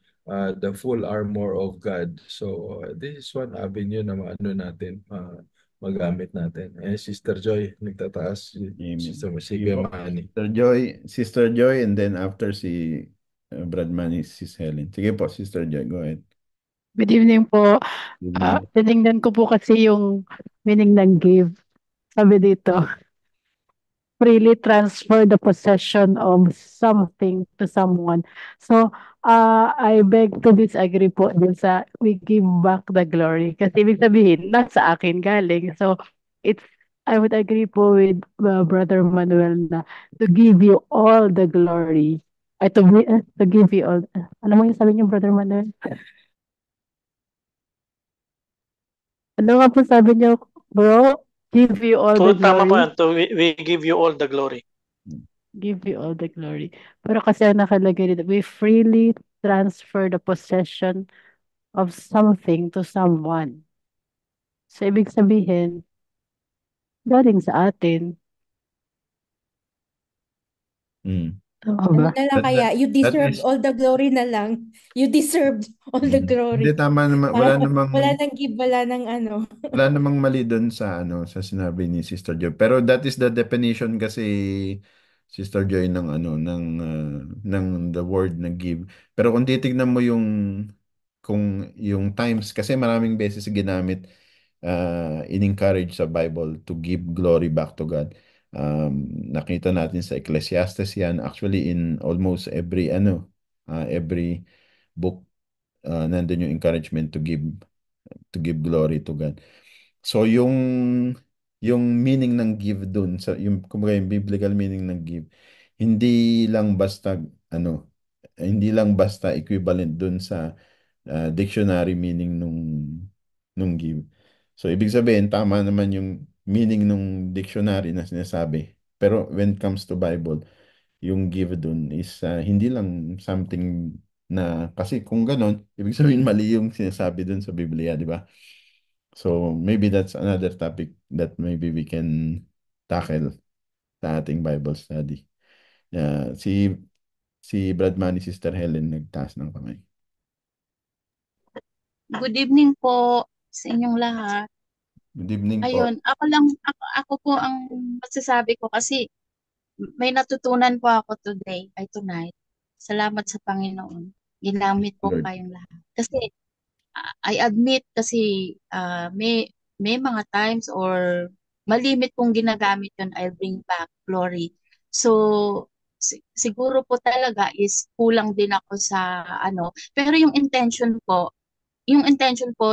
the full armor of God. So this is one avenue na natin magamit natin. Sister Joy, nagtataas. Amen. Sister Sige Sige po. Manny. Sister Joy, and then after si Brad Manny, Sis Helen. Sige po, Sister Joy, go ahead. Good evening po. Evening. Tinignan ko po kasi yung meaning ng give. Sabi dito, freely transfer the possession of something to someone. So, I beg to disagree po dun sa we give back the glory. Kasi ibig sabihin, nasa akin galing. So, it's, I would agree po with Brother Manuel na to give you all the glory. Ay, to give you all. Ano mo yung sabi niyo, Brother Manuel? Ano nga po sabi niyo, bro? Give you all the Tama po glory. yan. We give you all the glory. Give you all the glory. Pero kasi ang nakalagay dito, we freely transfer the possession of something to someone. So, ibig sabihin, galing sa atin. Tama Ano ba? na lang kaya, you That deserved is, all the glory na lang. You deserved all the hindi, glory. tama naman. Wala nang give, wala nang ano. Wala namang mali doon sa sa sinabi ni Sister Joy. Pero that is the definition kasi, Sister Joy, ng the word na give. Pero kung titignan mo yung times, kasi maraming beses ginamit, in-encourage sa Bible to give glory back to God. Nakita natin sa Ecclesiastes yan. Actually, in almost every book, nandun yung encouragement to give glory to God. So yung meaning ng give dun sa yung kumbaga yung biblical meaning ng give, hindi lang basta hindi lang basta equivalent dun sa dictionary meaning nung give. So ibig sabihin tama naman yung meaning nung dictionary na sinasabi. Pero when it comes to Bible, yung give dun is hindi lang something na kasi kung ganon, ibig sabihin mali yung sinasabi dun sa Biblia, di ba? So maybe that's another topic that maybe we can tackle sa ating Bible study. Si Brad Manny, Sister Helen, nagtaas ng kamay. Good evening po sa inyong lahat. Good evening po. Ayun, ako po ang masasabi ko kasi may natutunan po ako tonight. Salamat sa Panginoon. Ginamit po Lord. kayong lahat. Kasi I admit kasi may mga times or malimit kong ginagamit yun, I'll bring back glory. So, siguro po talaga is kulang din ako sa pero yung intention po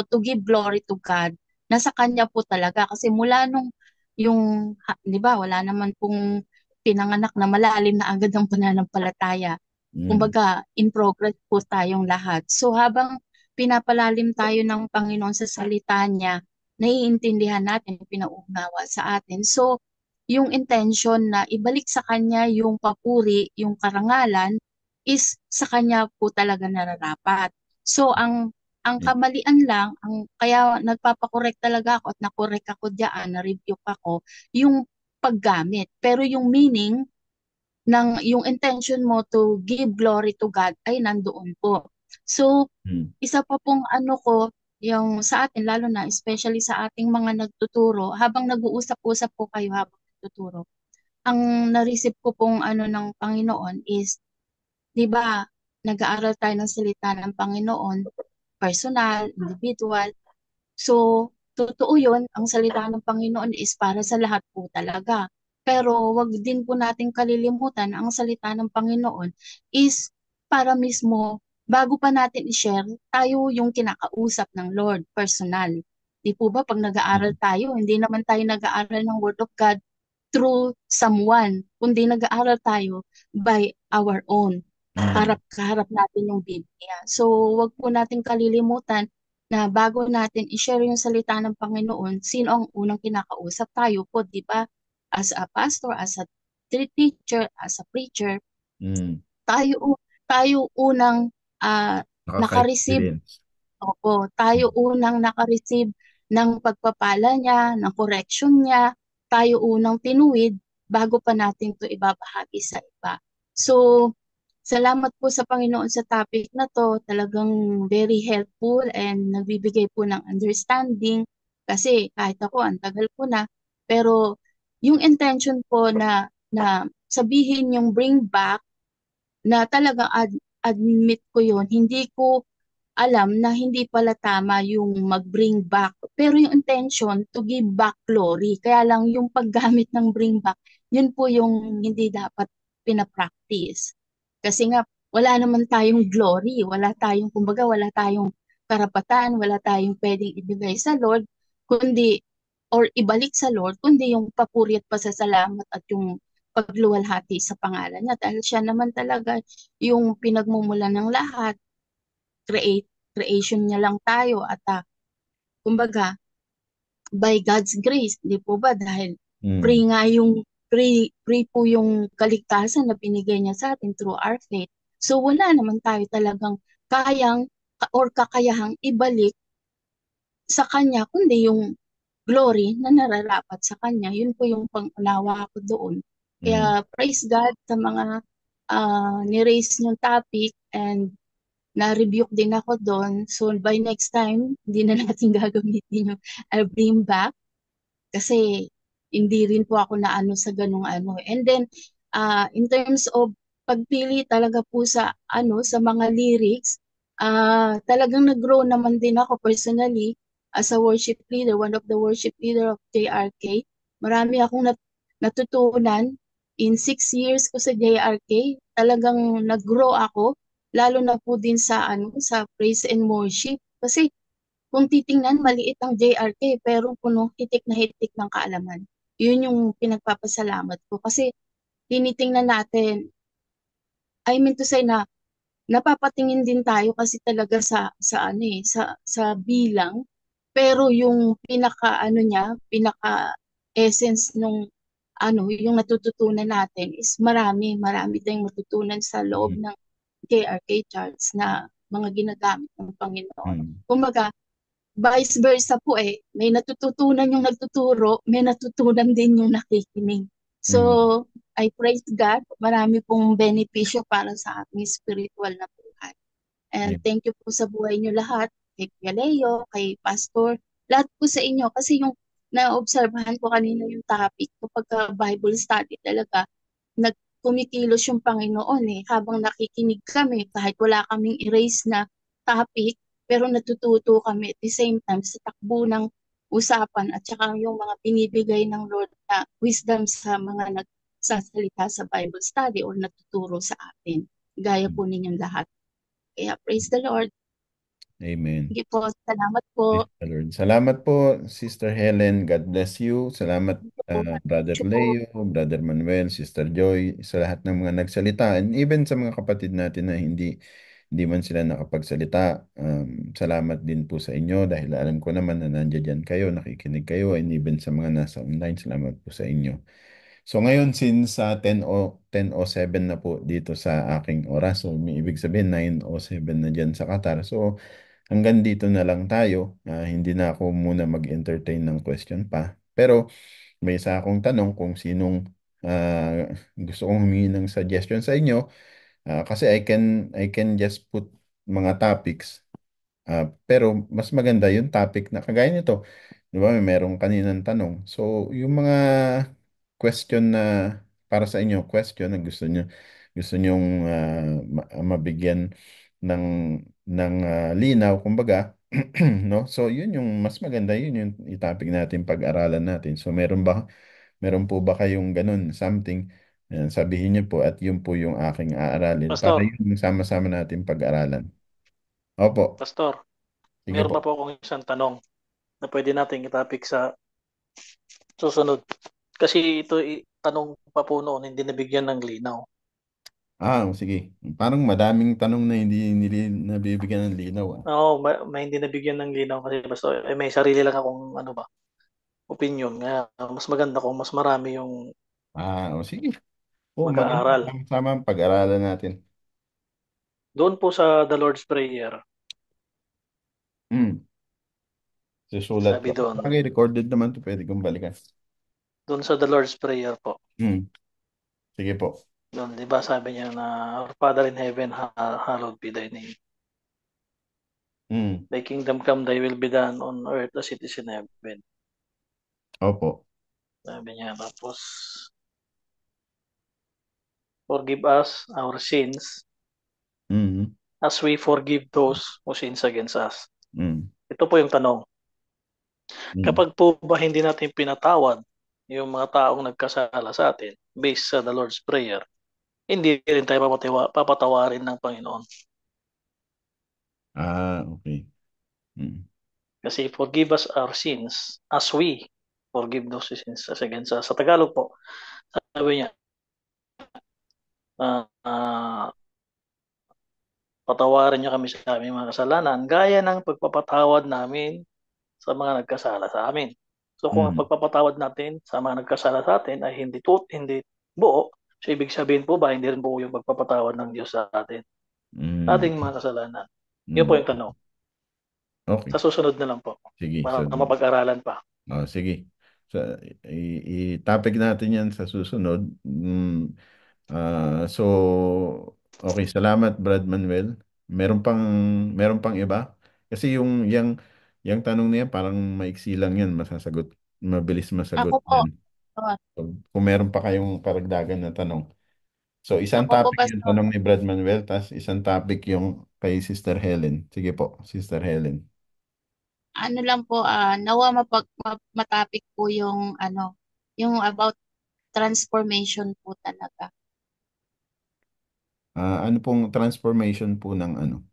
to give glory to God, nasa Kanya po talaga. Kasi mula nung di ba, wala naman pong pinanganak na malalim na agad ang pananampalataya. Kumbaga, in progress po tayong lahat. So habang pinapalalim tayo ng Panginoon sa salita niya, naiintindihan natin, pinauunawa sa atin. So, yung intention na ibalik sa Kanya yung papuri, yung karangalan, is sa Kanya po talaga nararapat. So, ang kamalian lang, kaya nagpapakorek talaga ako at nakorek ako diyan, na-rebuke ako, yung paggamit. Pero yung meaning yung intention mo to give glory to God ay nandoon po. So, isa pa pong yung sa atin, lalo na especially sa ating mga nagtuturo, habang nag-uusap-usap po kayo habang nagtuturo, ang na-receive ko pong ng Panginoon is, di ba, nag-aaral tayo ng salita ng Panginoon, personal, individual. So, totoo yun, ang salita ng Panginoon is para sa lahat po talaga. Pero wag din po nating kalilimutan ang salita ng Panginoon is para mismo, bago pa natin i-share, tayo yung kinakausap ng Lord, personal. Di po ba, pag nag-aaral tayo, hindi naman tayo nag-aaral ng Word of God through someone, kundi nag-aaral tayo by our own. Kaharap natin yung Biblia. So, wag po natin kalilimutan na bago natin i-share yung salita ng Panginoon, sino ang unang kinakausap tayo po, di ba? As a pastor, as a teacher, as a preacher, tayo unang naka-receive, tayo unang naka-receive ng pagpapala niya, ng correction niya, tayo unang tinuwid bago pa natin to ibabahagi sa iba. So, salamat po sa Panginoon sa topic na to. Talagang very helpful and nagbibigay po ng understanding kasi kahit ako, ang tagal ko na. Pero yung intention po na sabihin yung bring back na talagang admit ko yon, hindi ko alam na hindi pala tama yung mag-bring back. Pero yung intention to give back glory. Kaya lang yung paggamit ng bring back, yun po yung hindi dapat pinapractice. Kasi nga, wala naman tayong glory. Wala tayong, kumbaga, wala tayong karapatan, wala tayong pwedeng ibigay sa Lord, kundi, or ibalik sa Lord, kundi yung papuri at pasasalamat at yung pagluwalhati sa pangalan niya. Dahil siya naman talaga yung pinagmumulan ng lahat, creation niya lang tayo at kumbaga by God's grace, di po ba? Dahil free nga yung free po yung kaligtasan na binigay niya sa atin through our faith. So wala naman tayo talagang kayang or kakayahang ibalik sa kanya kundi yung glory na nararapat sa kanya. Yun po yung pangunawa ko doon. Kaya praise God sa mga ni-raise niyong topic and na-rebuke din ako doon. So, by next time, hindi na natin gagamitin yung I'll bring back kasi hindi rin po ako naano sa ganung ano. And then, in terms of pagpili talaga po sa ano sa mga lyrics, talagang nag-grow naman din ako personally as a worship leader, one of the worship leader of JRK. Marami akong natutunan in 6 years ko sa JRK. Talagang nag-grow ako lalo na po din sa ano sa praise and worship kasi kung titingnan maliit ang JRK pero puno hitik na hitik ng kaalaman. Yun yung pinagpapasalamat ko kasi tinitingnan natin, I mean to say na napapatingin din tayo kasi talaga sa ano sa bilang pero yung pinaka ano niya, pinaka essence nung ano, yung natututunan natin is marami tayong matutunan sa loob ng JRK charts na mga ginagamit ng Panginoon. Kumbaga, vice versa po may natututunan yung nagtuturo, may natutunan din yung nakikinig. So, I praise God. Marami pong benepisyo para sa ating spiritual na buhay. And thank you po sa buhay niyo lahat, kay Kuya Leo, kay Pastor, lahat po sa inyo. Kasi yung naobserbahan ko kanina yung topic, kapag Bible study talaga, kumikilos yung Panginoon habang nakikinig kami, kahit wala kaming erase na topic, pero natututo kami at the same time sa takbo ng usapan at saka yung mga binibigay ng Lord na wisdom sa mga nagsasalita sa Bible study or natuturo sa atin. Gaya po ninyong lahat. Kaya praise the Lord. Amen. Sige po, salamat po. Praise the Lord. Salamat po, Sister Helen. God bless you. Salamat, Brother Leo, Brother Manuel, Sister Joy, sa lahat ng mga nagsalita. And even sa mga kapatid natin na hindi man sila nakapagsalita. Salamat din po sa inyo dahil alam ko naman na nandiyan kayo, nakikinig kayo, and even sa mga nasa online, salamat po sa inyo. So ngayon, since 10:07 na po dito sa aking oras, so may ibig sabihin 9:07 na dyan sa Qatar. So hanggang dito na lang tayo. Hindi na ako muna mag-entertain ng question pa. Pero may isa akong tanong kung sinong gusto kong humingi ng suggestion sa inyo. Kasi I can just put mga topics. Pero mas maganda yung topic na kagaya nito. Di ba? May merong kaninang tanong. So, yung mga question na para sa inyo, question na gusto nyong mabigyan ng linaw, kumbaga, no? So, yun yung mas maganda, yun yung topic natin, pag-aralan natin. So, meron po ba kayong ganun, something, sabihin niyo po at yun po yung aking aaralin para Pastor, yun yung sama-sama natin pag-aralan. Opo, Pastor, sige meron po. pa po akong isang tanong na pwede nating itapik sa susunod. Kasi ito tanong pa po noon, hindi nabigyan ng linaw. Sige. Parang madaming tanong na hindi nabibigyan ng linaw. Oo, may hindi nabigyan ng linaw kasi basta may sarili lang akong ano ba, opinion. Kaya mas maganda kung mas marami yung Sige. Maganda. mag-aaral. Sama-sama ang pag-aralan natin. Doon po sa The Lord's Prayer, Hmm. Susulat ko. sabi doon, Recorded naman to, pwede kong balikan. Doon sa the Lord's Prayer po. Sige po. Doon, di ba sabi niya na, Our Father in heaven, hallowed be thy name. Thy kingdom come, thy will be done on earth as it is in heaven. Opo. Sabi niya, tapos, forgive us our sins as we forgive those who sins against us. Ito po yung tanong. Kapag po ba hindi natin pinatawad yung mga taong nagkasala sa atin based sa the Lord's Prayer, hindi rin tayo papatawarin ng Panginoon. Okay. Kasi forgive us our sins as we forgive those who sins against us. Sa Tagalog po, sabi niya, patawarin niyo kami sa aming mga kasalanan gaya ng pagpapatawad namin sa mga nagkasala sa amin. So kung ang pagpapatawad natin sa mga nagkasala sa atin ay hindi buo, so ibig sabihin po ba hindi rin buo yung pagpapatawad ng Diyos sa atin? Ating mga kasalanan. Yun po yung tanong. Okay. Sa susunod na lang po. Sige. Para mapag-aralan pa. Sige. So, i-topic natin yan sa susunod. So, okay. Salamat, Brad Manuel. Meron pang iba? Kasi yung tanong niya parang maiksi lang yan. Mabilis masagot Ako po. yan. So, kung meron pa kayong karagdagan na tanong. So, isang Ako po, topic yung Pastor. tanong ni Brad Manuel, tapos isang topic yung kay Sister Helen. Sige po, Sister Helen. Ano lang po, nawa matapik po yung yung about transformation po talaga. Ano pong transformation po ng Yung,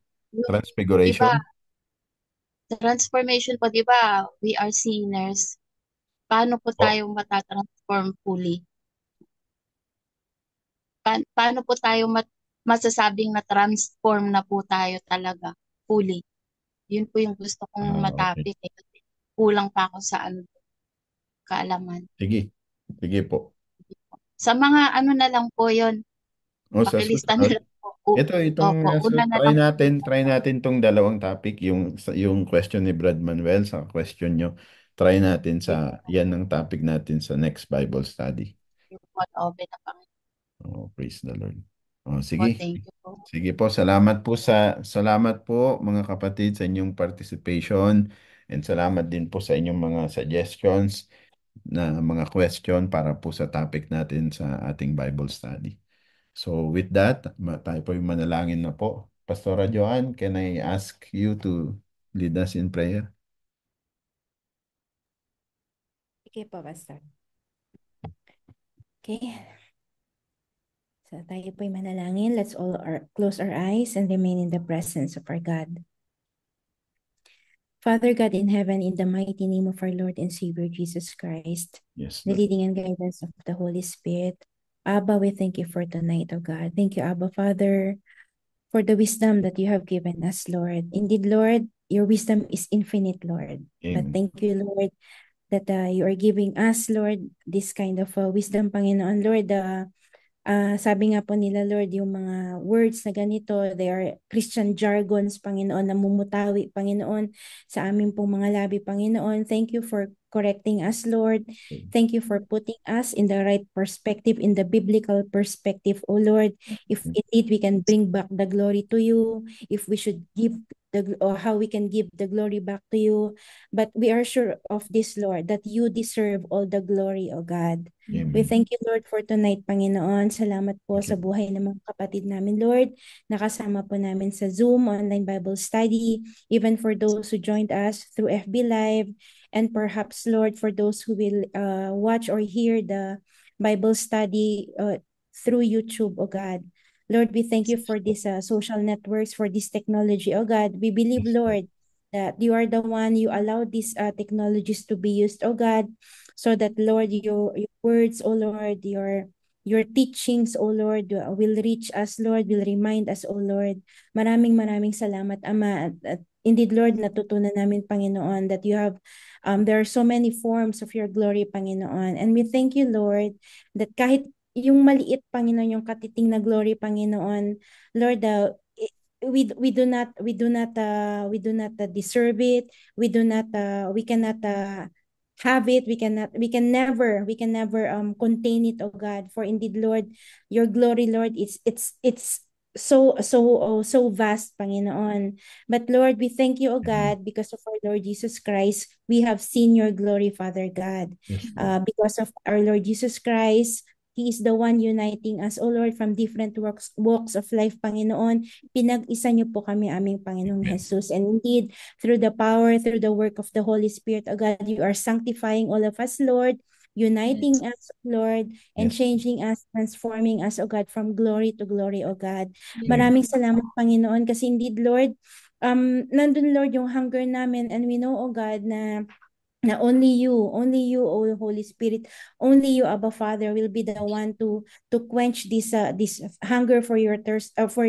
Transfiguration? diba, transformation po, di ba, we are sinners. Paano po tayo matatransform fully? Paano po tayo masasabing na transform na po tayo talaga fully? Yun po yung gusto kong matapik. Okay. Kulang pa ako sa kaalaman. Sige. Sige po. Sa mga na lang po yun. Sa Pakilista susunod. na lang po. Try natin tong dalawang topic, yung question ni Brad Manuel sa question nyo. Try natin yan ang topic natin sa next Bible study. Praise the Lord. Sige. Thank you po. Sige po, salamat po mga kapatid sa inyong participation, and salamat din po sa inyong mga suggestions na mga question para po sa topic natin sa ating Bible study. So with that, tayo po yung manalangin na po. Pastora Joanne, can I ask you to lead us in prayer? Okay po, Pastor. Okay. So tayo po'y manalangin. Let's all close our eyes and remain in the presence of our God. Father God in heaven, in the mighty name of our Lord and Savior Jesus Christ, Yes, the Lord. leading and guidance of the Holy Spirit, Abba, we thank you for tonight, O God. Thank you, Abba, Father, for the wisdom that you have given us, Lord. Indeed, Lord, your wisdom is infinite, Lord. Amen. But thank you, Lord, that you are giving us, Lord, this kind of wisdom, Panginoon, Lord. Sabi nga po nila, Lord, yung mga words na ganito, they are Christian jargons, Panginoon, na mumutawi, Panginoon, sa aming pong mga labi, Panginoon. Thank you for correcting us, Lord. Thank you for putting us in the right perspective, in the biblical perspective, O Lord. If indeed we can bring back the glory to you, if we should give or how we can give the glory back to you. But we are sure of this, Lord, that you deserve all the glory, O God. Amen. We thank you, Lord, for tonight, Panginoon. Salamat po sa buhay ng mga kapatid namin, Lord. Nakasama po namin sa Zoom, online Bible study, even for those who joined us through FB Live, and perhaps, Lord, for those who will watch or hear the Bible study through YouTube, O God. Lord, we thank you for these social networks, for this technology, O God. We believe, Lord, that you are the one, you allow these technologies to be used, O God, so that, Lord, your words, O Lord, your teachings, O Lord, will reach us, Lord, will remind us, O Lord. Maraming salamat, Ama. At indeed, Lord, natutunan namin, Panginoon, that you have, there are so many forms of your glory, Panginoon. And we thank you, Lord, that kahit yung maliit, Panginoon, yung katiting na glory, Panginoon, Lord, we do not deserve it. We cannot have it. We can never contain it, oh God. For indeed, Lord, your glory, Lord, it's so vast, Panginoon. But Lord, we thank you, oh God, because of our Lord Jesus Christ. We have seen your glory, Father God. Yes, Lord. Because of our Lord Jesus Christ, He is the one uniting us, O Lord, from different walks of life, Panginoon. Pinag-isa niyo po kami, aming Panginoong Amen. Jesus. And indeed, through the power, through the work of the Holy Spirit, O God, you are sanctifying all of us, Lord, uniting us, Lord, and Yes. changing us, transforming us, O God, from glory to glory, O God. Yes. Maraming salamat, Panginoon, kasi indeed, Lord, nandun, Lord, yung hunger namin, and we know, O God, na only you, O Holy Spirit, only you, Abba Father, will be the one to quench this hunger for your thirst, for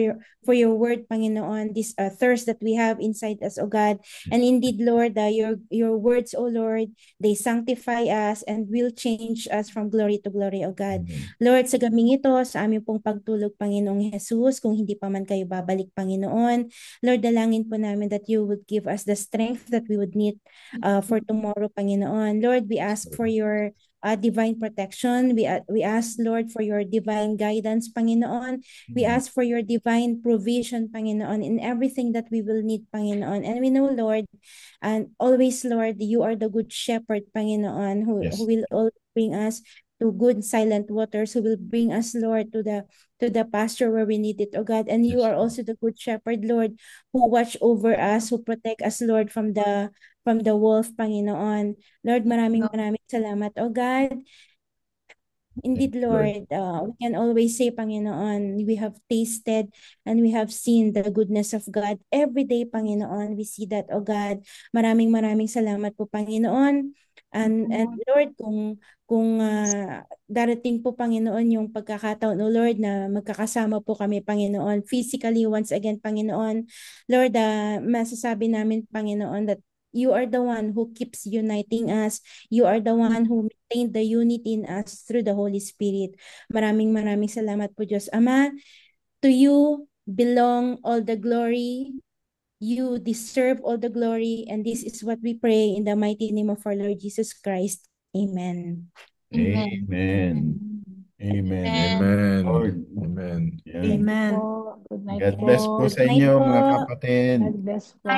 your word, Panginoon, this thirst that we have inside us, O God. And indeed, Lord, your words, O Lord, they sanctify us and will change us from glory to glory, O God. Amen. Lord, sa gabing ito, sa aming pong pagtulog, Panginoong Jesus, kung hindi pa man kayo babalik, Panginoon, Lord, dalangin po namin that you would give us the strength that we would need for tomorrow, Panginoon. Lord, we ask for your divine protection. We ask, Lord, for your divine guidance, Panginoon. We ask for your divine provision, Panginoon, in everything that we will need, Panginoon. And we know, Lord, and always, Lord, you are the good shepherd, Panginoon, who Yes. will always bring us to good silent waters, who will bring us, Lord, to the pasture where we need it, oh God. And you Yes, are Lord. also the good shepherd, Lord, who watch over us, who protect us, Lord, from the wolf, Panginoon. Lord, maraming salamat, oh God. Indeed, Thank you, Lord. Lord, we can always say, Panginoon, we have tasted and we have seen the goodness of God. Every day, Panginoon, we see that, oh God. Maraming salamat po, Panginoon. And Lord, kung darating po, Panginoon, yung pagkakataon, oh Lord, na magkakasama po kami, Panginoon, physically once again, Panginoon. Lord, masasabi namin, Panginoon, that you are the one who keeps uniting us. You are the one who maintained the unity in us through the Holy Spirit. Maraming salamat po, Diyos Ama. To you belong all the glory. You deserve all the glory. And this is what we pray in the mighty name of our Lord Jesus Christ. Amen. Amen. Amen. Amen. Amen. Lord. Amen. Yan. Thank you Amen. po. Good night God po. bless po Good sa night inyo, po. mga kapatid. God bless po.